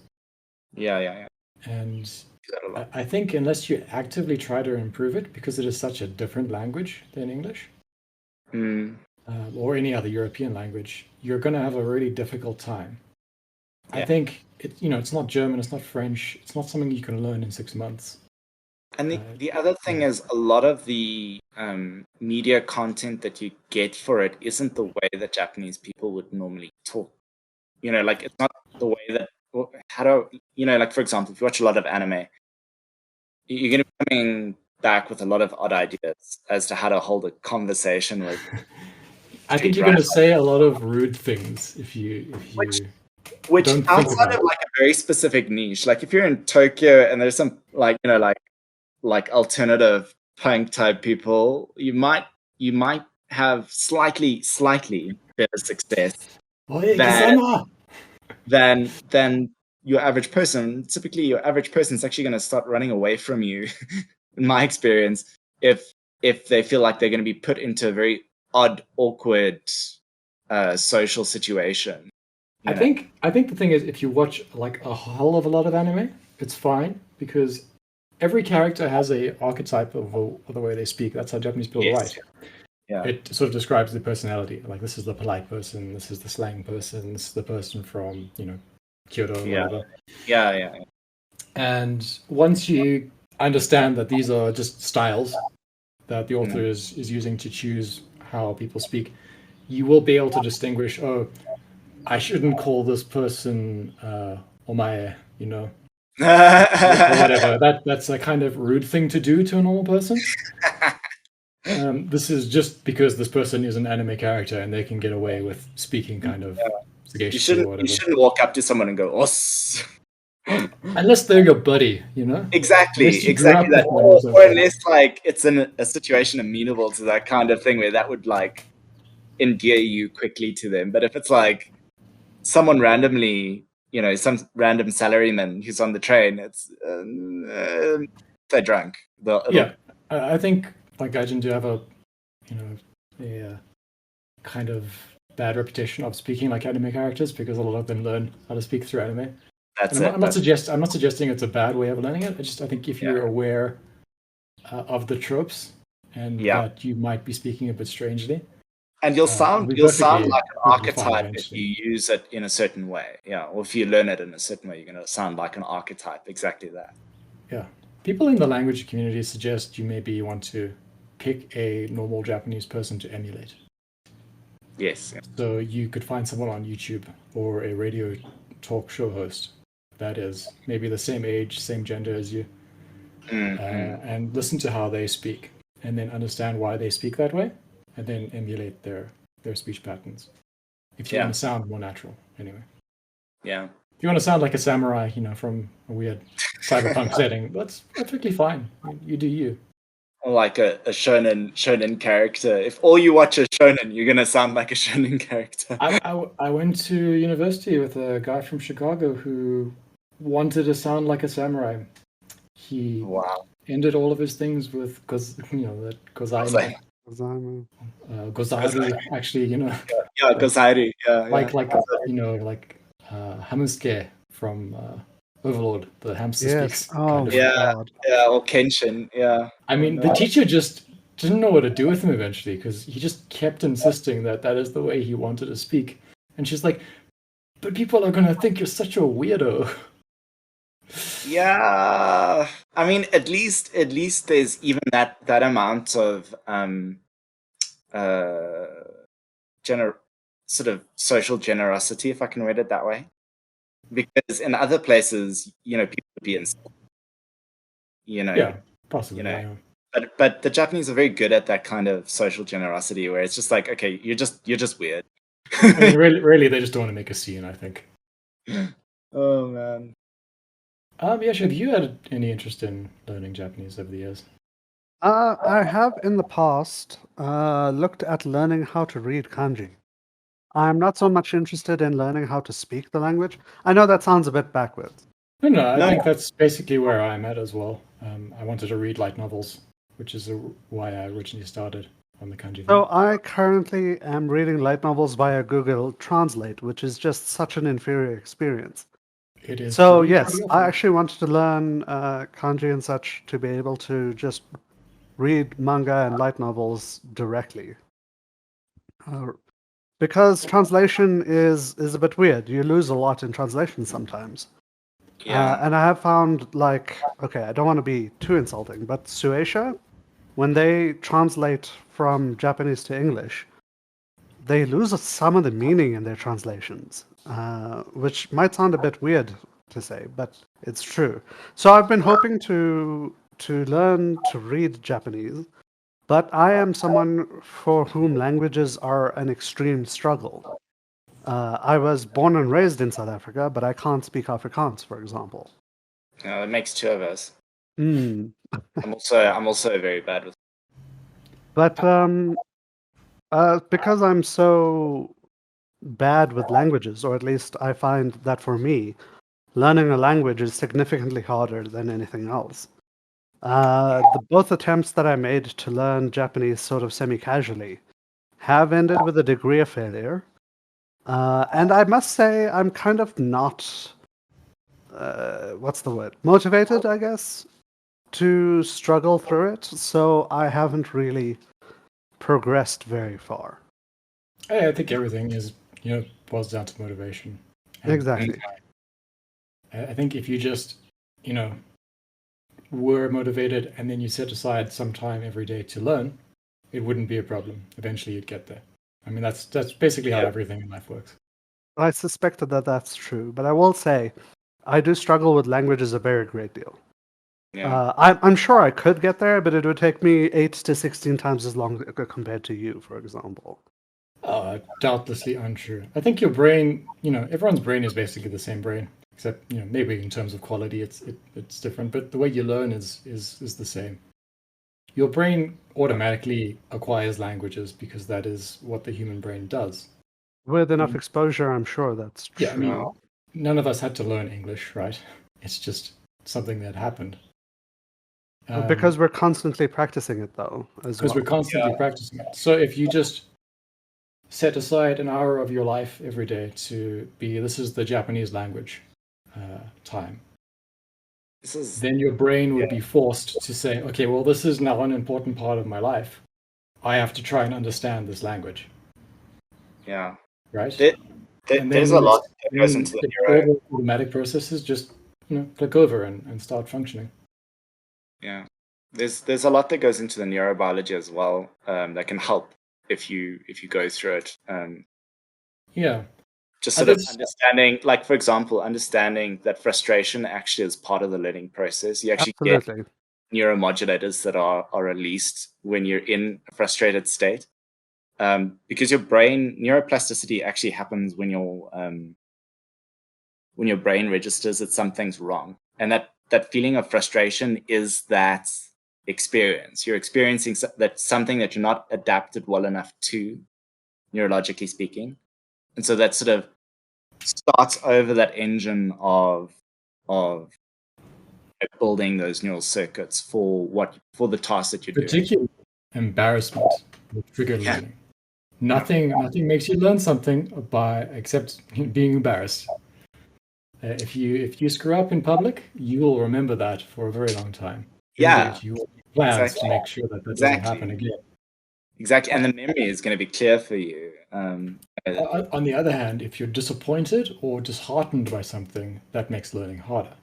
Yeah. And I think unless you actively try to improve it, because it is such a different language than English, or any other European language, you're going to have a really difficult time. I think it's not German, it's not French, it's not something you can learn in 6 months. And the other thing is, a lot of the media content that you get for it isn't the way that Japanese people would normally talk. It's not the way that how do like, for example, if you watch a lot of anime, you're going to be coming back with a lot of odd ideas as to how to hold a conversation with. I think you're going to say a lot of rude things if you which don't think outside about of like a very specific niche, like if you're in Tokyo and there's some like like alternative punk type people, you might have slightly better success Oye, than Kisama! than your average person. Typically, your average person is actually going to start running away from you, in my experience, if they feel like they're going to be put into a very odd, awkward social situation. I think the thing is, if you watch like a whole of a lot of anime, it's fine because every character has a archetype of the way they speak. That's how Japanese people write. Yeah. It sort of describes the personality. Like, this is the polite person, this is the slang person, this is the person from, Kyoto or whatever. Yeah. And once you understand that these are just styles that the author is using to choose how people speak, you will be able to distinguish, oh, I shouldn't call this person omae, or whatever. That's a kind of rude thing to do to a normal person. This is just because this person is an anime character and they can get away with speaking kind of sagaciously or whatever. You shouldn't walk up to someone and go, "Os." Unless they're your buddy, Exactly that. Or unless like it's in a situation amenable to that kind of thing where that would like endear you quickly to them. But if it's like someone randomly, some random salaryman who's on the train, it's they're drunk. I think like Gaijin do have a kind of bad reputation of speaking like anime characters because a lot of them learn how to speak through anime. I'm not suggesting it's a bad way of learning it. I think if you're aware of the tropes and that you might be speaking a bit strangely, and you'll sound like an archetype if you use it in a certain way. Yeah, or if you learn it in a certain way, you're going to sound like an archetype. Exactly that. Yeah, people in the language community suggest you maybe want to pick a normal Japanese person to emulate. Yes. Yeah. So you could find someone on YouTube or a radio talk show host that is maybe the same age, same gender as you, and listen to how they speak, and then understand why they speak that way, and then emulate their speech patterns. If you want to sound more natural, anyway. Yeah. If you want to sound like a samurai, from a weird cyberpunk setting, that's perfectly fine. You do you. Or like a shonen character. If all you watch is shonen, you're gonna sound like a shonen character. I went to university with a guy from Chicago who wanted to sound like a samurai. He ended all of his things with that Gozaru. Gozaru, actually, Yeah, Gozaru. Yeah. Like Hamusuke from Overlord, the hamster speaks. Oh, God. Or Kenshin. Yeah. I mean, the teacher just didn't know what to do with him eventually because he just kept insisting that is the way he wanted to speak. And she's like, but people are going to think you're such a weirdo. Yeah. I mean, at least there's even that amount of sort of social generosity, if I can read it that way. Because in other places, people would be insulted. Yeah, possibly. But the Japanese are very good at that kind of social generosity, where it's just like, okay, you're just weird. I mean, really, they just don't want to make a scene, I think. Oh man. Yash, have you had any interest in learning Japanese over the years? I have in the past looked at learning how to read kanji. I'm not so much interested in learning how to speak the language. I know that sounds a bit backwards. No, I think that's basically where I'm at as well. I wanted to read light novels, which is why I originally started on the kanji. So I currently am reading light novels via Google Translate, which is just such an inferior experience. It is. So yes, I actually wanted to learn kanji and such to be able to just read manga and light novels directly. Because translation is a bit weird. You lose a lot in translation sometimes. Yeah. And I have found, I don't want to be too insulting, but Suecia, when they translate from Japanese to English, they lose some of the meaning in their translations, which might sound a bit weird to say, but it's true. So I've been hoping to learn to read Japanese, but I am someone for whom languages are an extreme struggle. I was born and raised in South Africa, but I can't speak Afrikaans, for example. It makes two of us. Mm. I'm also very bad with. But because I'm so bad with languages, or at least I find that for me, learning a language is significantly harder than anything else. Both attempts that I made to learn Japanese sort of semi-casually have ended with a degree of failure. And I must say, I'm kind of not, what's the word? Motivated, I guess, to struggle through it. So I haven't really progressed very far. I think everything is, boils down to motivation. And Exactly. I think if you just, were motivated and then you set aside some time every day to learn, it wouldn't be a problem. Eventually you'd get there. I mean, that's basically how everything in life works. I suspected that that's true, but I will say I do struggle with languages a very great deal. Yeah. I'm sure I could get there, but it would take me 8 to 16 times as long compared to you, for example. Doubtlessly untrue. I think your brain, everyone's brain is basically the same brain, except maybe in terms of quality it's different, but the way you learn is the same. Your brain automatically acquires languages because that is what the human brain does. With enough exposure, I'm sure that's true. Yeah, I mean, none of us had to learn English, right? It's just something that happened. Because we're constantly practicing it, though, as well. Because we're constantly practicing it. So if you just set aside an hour of your life every day to be, this is the Japanese language time, then your brain would be forced to say, okay, well, this is now an important part of my life. I have to try and understand this language. Yeah. Right? There's a lot that goes into the neuro. All the automatic processes just click over and start functioning. Yeah. There's a lot that goes into the neurobiology as well, that can help if you go through it. Yeah. Just sort of understanding, like, for example, understanding that frustration actually is part of the learning process. You actually get neuromodulators that are released when you're in a frustrated state. Because your brain neuroplasticity actually happens when your brain registers that something's wrong, and that feeling of frustration is that experience. You're experiencing that something that you're not adapted well enough to, neurologically speaking, and so that sort of starts over that engine of building those neural circuits for the task that you're doing. Particularly embarrassment will trigger learning. Nothing makes you learn something except being embarrassed. If you screw up in public, you will remember that for a very long time. You will make plans to make sure that doesn't happen again. Exactly, and the memory is going to be clear for you. On the other hand, if you're disappointed or disheartened by something, that makes learning harder.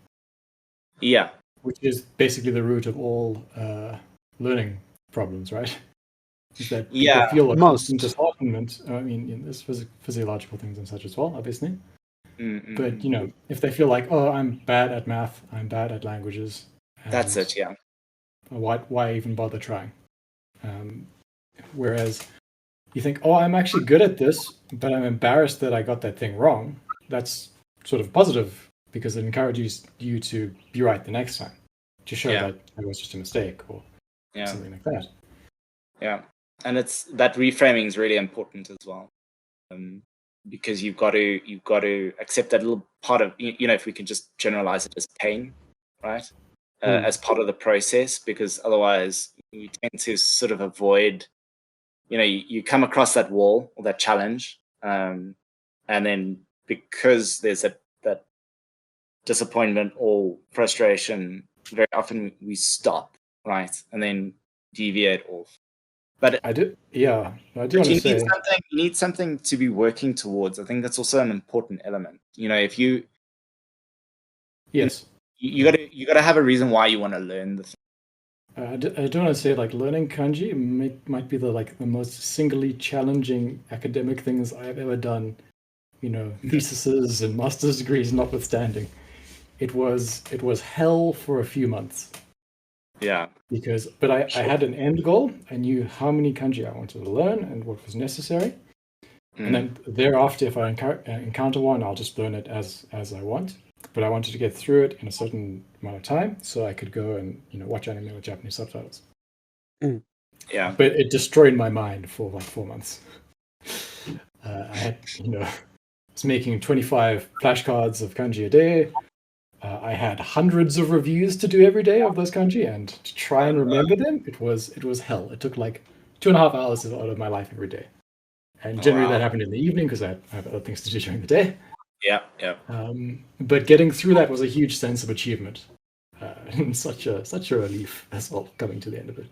Yeah. Which is basically the root of all learning problems, right? Is that people feel a constant disheartenment. I mean, there's physiological things and such as well, obviously. Mm-mm. But, if they feel like, oh, I'm bad at math, I'm bad at languages. That's it, yeah. Why even bother trying? Whereas you think, oh, I'm actually good at this, but I'm embarrassed that I got that thing wrong. That's sort of positive because it encourages you to be right the next time, to show that it was just a mistake or something like that. Yeah, and that reframing is really important as well, because you've got to accept that little part of if we can just generalize it as pain, right, as part of the process, because otherwise you tend to sort of avoid. You come across that wall or that challenge, and then because there's that disappointment or frustration, very often we stop, right, and then deviate off. But I do want to say you need something to be working towards. I think that's also an important element. If you you gotta have a reason why you want to learn the thing. I don't want to say like learning kanji might be the most singly challenging academic things I've ever done. You know, theses and master's degrees notwithstanding, it was hell for a few months. Yeah. But I had an end goal. I knew how many kanji I wanted to learn and what was necessary. And then thereafter, if I encounter one, I'll just learn it as I want. But I wanted to get through it in a certain amount of time, so I could go and watch anime with Japanese subtitles. Yeah. But it destroyed my mind for like 4 months. I had was making 25 flashcards of kanji a day. I had hundreds of reviews to do every day of those kanji, and to try and remember them, it was hell. It took like 2.5 hours out of my life every day. And generally that happened in the evening because I have other things to do during the day. Yeah, yeah. But getting through that was a huge sense of achievement, and such a relief as well coming to the end of it.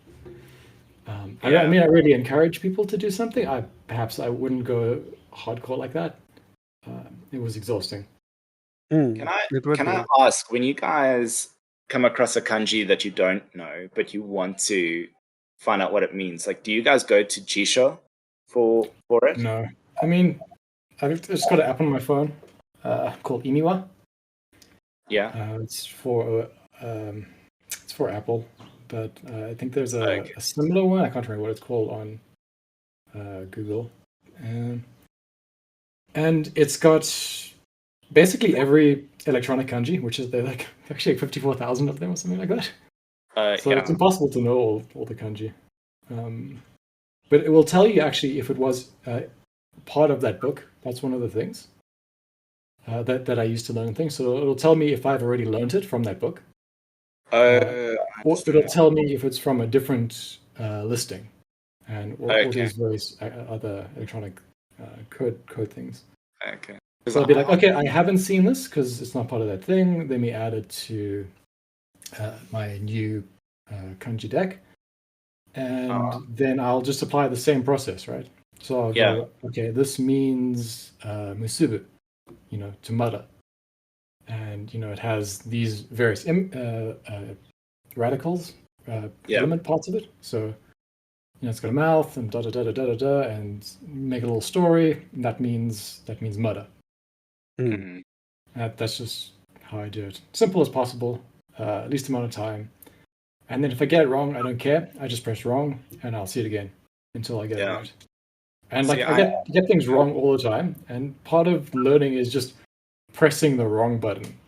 I mean, I really encourage people to do something. Perhaps I wouldn't go hardcore like that. It was exhausting. Can I ask, when you guys come across a kanji that you don't know, but you want to find out what it means, like, do you guys go to Jisho for it? No, I mean, I've just got an app on my phone called Iniwa. Yeah. It's for Apple, but I think there's a similar one. I can't remember what it's called on Google, and it's got basically every electronic kanji, which is like actually 54,000 of them or something like that. So it's impossible to know all the kanji. But it will tell you actually if it was part of that book. That's one of the things that I used to learn things. So it'll tell me if I've already learned it from that book. Or it'll tell me if it's from a different listing, and all these various other electronic code things. Okay. So I'll be like, okay, I haven't seen this because it's not part of that thing. Let me add it to my new kanji deck, and then I'll just apply the same process, right? So I'll go, okay, this means musubu, to mudder. And, it has these various radicals, element parts of it. So, it's got a mouth and da-da-da-da-da-da, and make a little story. And that means mudder. Mm-hmm. That's just how I do it. Simple as possible, least amount of time. And then if I get it wrong, I don't care. I just press wrong, and I'll see it again until I get it right. And I get things wrong all the time. And part of learning is just pressing the wrong button.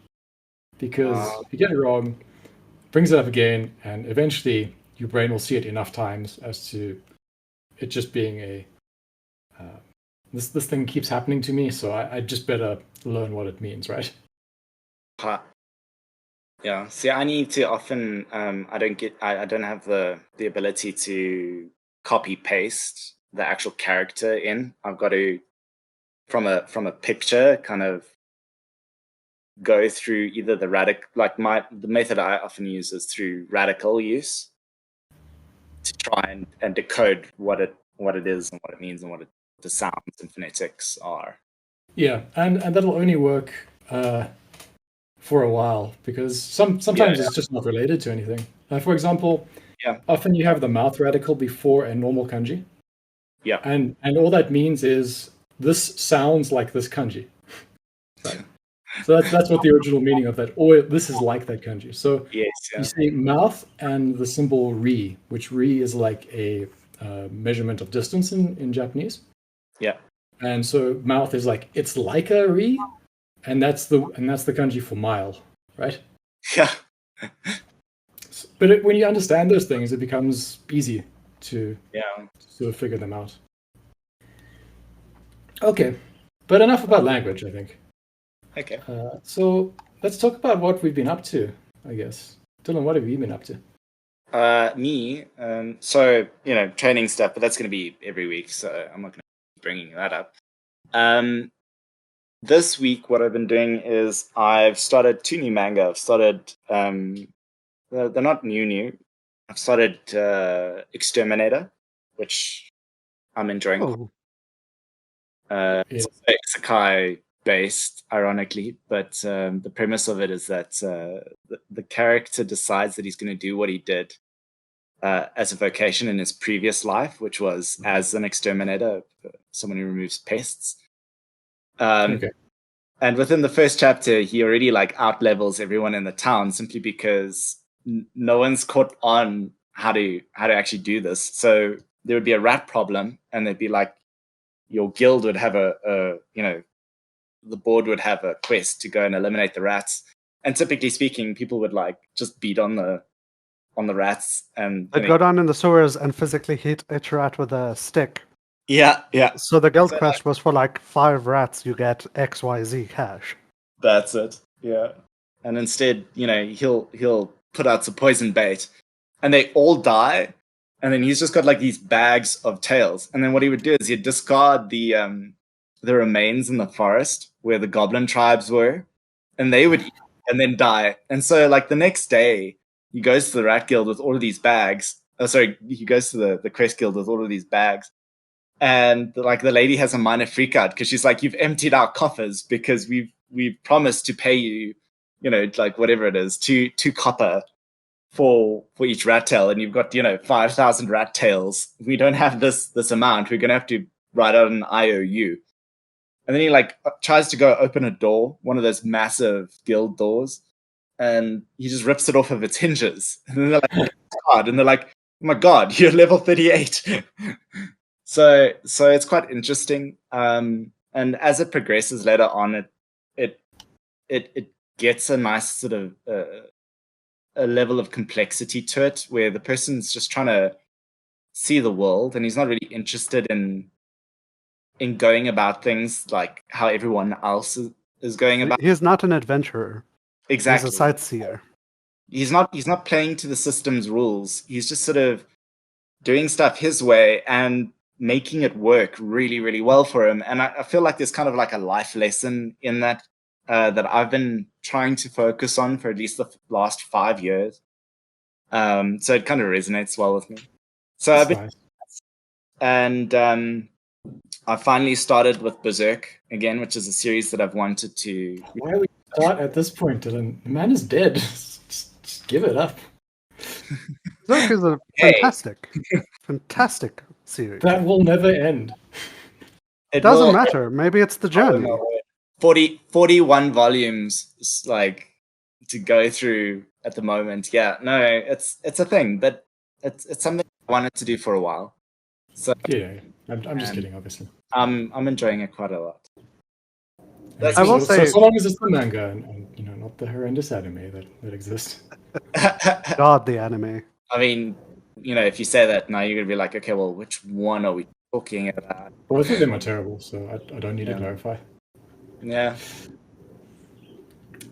Because if you get it wrong, it brings it up again, and eventually your brain will see it enough times as to it just being this thing keeps happening to me, so I just better learn what it means, right? Yeah. See, I need to often. I don't have the ability to copy paste the actual character in. I've got to from a picture kind of go through either the the method I often use is through radical use to try and decode what it is and what it means and what the sounds and phonetics are. Yeah, and that'll only work for a while because sometimes it's just not related to anything. For example, often you have the mouth radical before a normal kanji. Yeah. And all that means is this sounds like this kanji. Right. So that's what the original meaning of that, or this is like that kanji. So you say mouth and the symbol ri, which ri is like a measurement of distance in Japanese. Yeah. And so mouth is like, it's like a ri, and that's the kanji for mile, right? Yeah. But when you understand those things, it becomes easy to sort of figure them out. Okay, but enough about language, I think. Okay. So let's talk about what we've been up to, I guess. Dylan, what have you been up to? Me, so, training stuff, but that's going to be every week, so I'm not going to be bringing that up. This week, what I've been doing is I've started 2 new manga. I've started, they're not new. I've started Exterminator, which I'm enjoying. It's isekai based, ironically, but the premise of it is that the character decides that he's going to do what he did as a vocation in his previous life, which was as an exterminator, someone who removes pests. Okay. And within the first chapter, he already like out levels everyone in the town simply because no one's caught on how to actually do this. So there would be a rat problem, and there'd be like your guild would have a the board would have a quest to go and eliminate the rats. And typically speaking, people would like just beat on the rats and They'd go down in the sewers and physically hit each rat with a stick. yeah. So the guild So, quest was for like 5 rats, you get XYZ cash. That's it. Yeah. And instead, he'll put out some poison bait, and they all die. And then he's just got like these bags of tails. And then what he would do is he'd discard the remains in the forest where the goblin tribes were, and they would eat and then die. And so like the next day, he goes to the rat guild with all of these bags. He goes to the quest guild with all of these bags. And like the lady has a minor freak out because she's like, "You've emptied our coffers because we've promised to pay you, like whatever it is, two copper for each rat tail, and you've got 5,000 rat tails. We don't have this amount. We're gonna have to write out an IOU." And then he like tries to go open a door, one of those massive guild doors, and he just rips it off of its hinges. And then they're like, "God!" And they're like, "Oh my God, you're level 38." So it's quite interesting. And as it progresses later on, it gets a nice sort of a level of complexity to it, where the person's just trying to see the world, and he's not really interested in going about things like how everyone else is going about. He's not an adventurer. Exactly. He's a sightseer. He's not playing to the system's rules. He's just sort of doing stuff his way and making it work really, really well for him. And I feel like there's kind of like a life lesson in that that I've been trying to focus on for at least the last 5 years. So it kind of resonates well with me. So I've been, and I finally started with Berserk again, which is a series that I've wanted to. Why we start at this point, Dylan? The man is dead. Just give it up. Berserk is a fantastic series. That will never end. It doesn't matter. Maybe it's the journey. 41 volumes, like, to go through at the moment. Yeah, no, it's a thing, but it's something I wanted to do for a while. So yeah, I'm just kidding, obviously. I'm enjoying it quite a lot. I will say, so long as it's the manga and not the horrendous anime that exists. God, the anime. I mean, if you say that now, you're gonna be like, okay, well, which one are we talking about? Both of them are terrible, so I don't need to clarify. Yeah.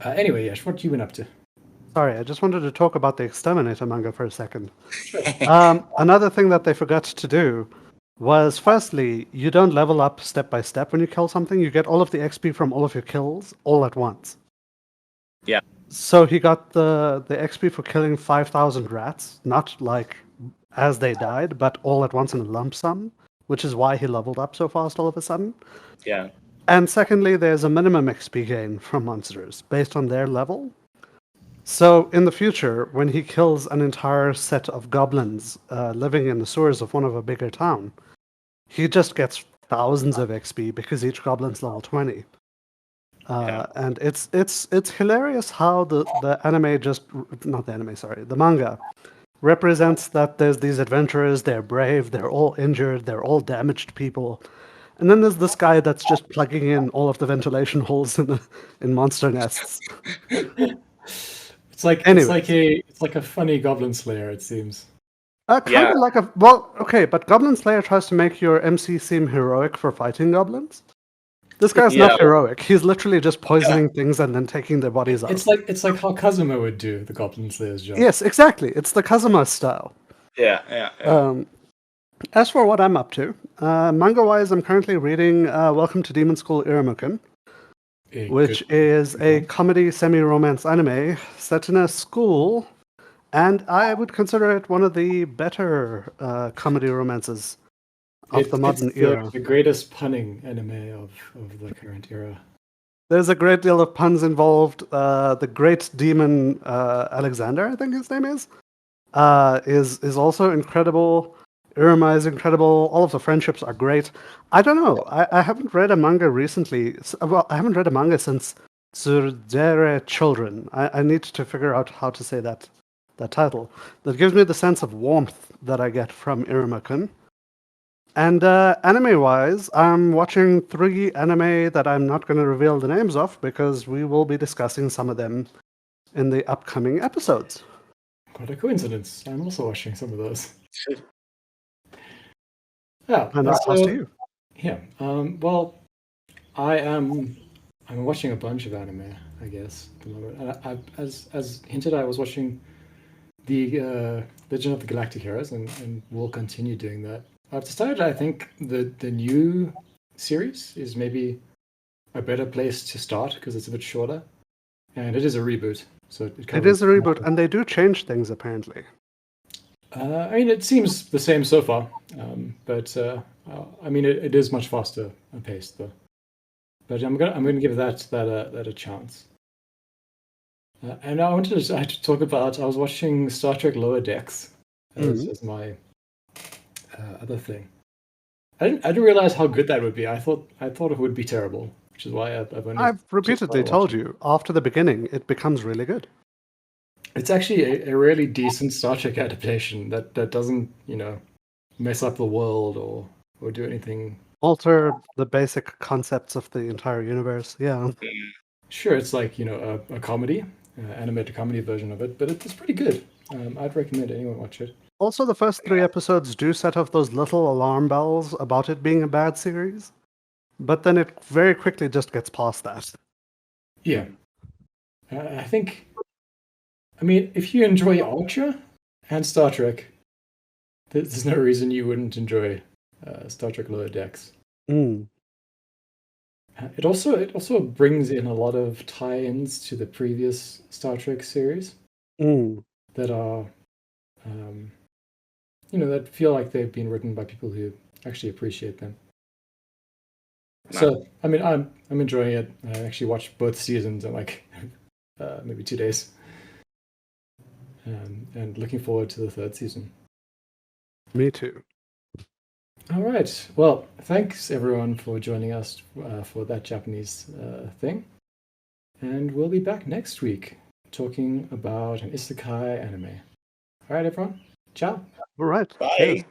Anyway, Yash, what you been up to? Sorry, I just wanted to talk about the Exterminator manga for a second. Another thing that they forgot to do was, firstly, you don't level up step by step when you kill something. You get all of the XP from all of your kills all at once. Yeah. So he got the XP for killing 5,000 rats, not like as they died, but all at once in a lump sum, which is why he leveled up so fast all of a sudden. Yeah. And secondly, there's a minimum XP gain from monsters based on their level. So in the future, when he kills an entire set of goblins living in the sewers of one of a bigger town, he just gets thousands of XP because each goblin's level 20. And it's hilarious how the manga represents that there's these adventurers, they're brave, they're all injured, they're all damaged people. And then there's this guy that's just plugging in all of the ventilation holes in monster nests. It's like a funny Goblin Slayer, it seems. Kind of like but Goblin Slayer tries to make your MC seem heroic for fighting goblins. This guy's not heroic. He's literally just poisoning things and then taking their bodies out. It's like how Kazuma would do the Goblin Slayer's job. Yes, exactly. It's the Kazuma style. Yeah. As for what I'm up to, manga-wise, I'm currently reading Welcome to Demon School Iramuken, which is a comedy semi-romance anime set in a school, and I would consider it one of the better comedy romances of the modern era. The greatest punning anime of the current era. There's a great deal of puns involved. The great demon Alexander, I think his name is, is also incredible. Iruma is incredible. All of the friendships are great. I don't know. I haven't read a manga recently. Well, I haven't read a manga since Tsurdere Children. I need to figure out how to say that title. That gives me the sense of warmth that I get from Iruma-kun. And anime-wise, I'm watching 3 anime that I'm not going to reveal the names of because we will be discussing some of them in the upcoming episodes. What a coincidence. I'm also watching some of those. Yeah. And I'll pass to you. Yeah. Well, I'm watching a bunch of anime, I guess, at the moment. And as hinted, I was watching the Legend of the Galactic Heroes, and will continue doing that. I've decided I think the new series is maybe a better place to start because it's a bit shorter, and it is a reboot. So it is a reboot, and they do change things apparently. I mean, it seems the same so far, but I mean, it is much faster paced though. But I'm gonna give that a chance. And I wanted to talk about. I was watching Star Trek Lower Decks as my other thing. I didn't realize how good that would be. I thought it would be terrible, which is why I've repeatedly told you. After the beginning, it becomes really good. It's actually a really decent Star Trek adaptation that doesn't mess up the world or do anything. Alter the basic concepts of the entire universe. Yeah. Sure, it's like a comedy, animated comedy version of it, but it's pretty good. I'd recommend anyone watch it. Also, the first 3 episodes do set off those little alarm bells about it being a bad series, but then it very quickly just gets past that. Yeah. I think, I mean, if you enjoy Ultra and Star Trek, there's no reason you wouldn't enjoy Star Trek Lower Decks. It also brings in a lot of tie-ins to the previous Star Trek series that are, that feel like they've been written by people who actually appreciate them. So, I mean, I'm enjoying it. I actually watched both seasons in like maybe 2 days, and looking forward to the 3rd season. Me too. All right. Well, thanks everyone for joining us for that Japanese thing, and we'll be back next week talking about an isekai anime. All right, everyone. Ciao. All right. Bye. Cheers.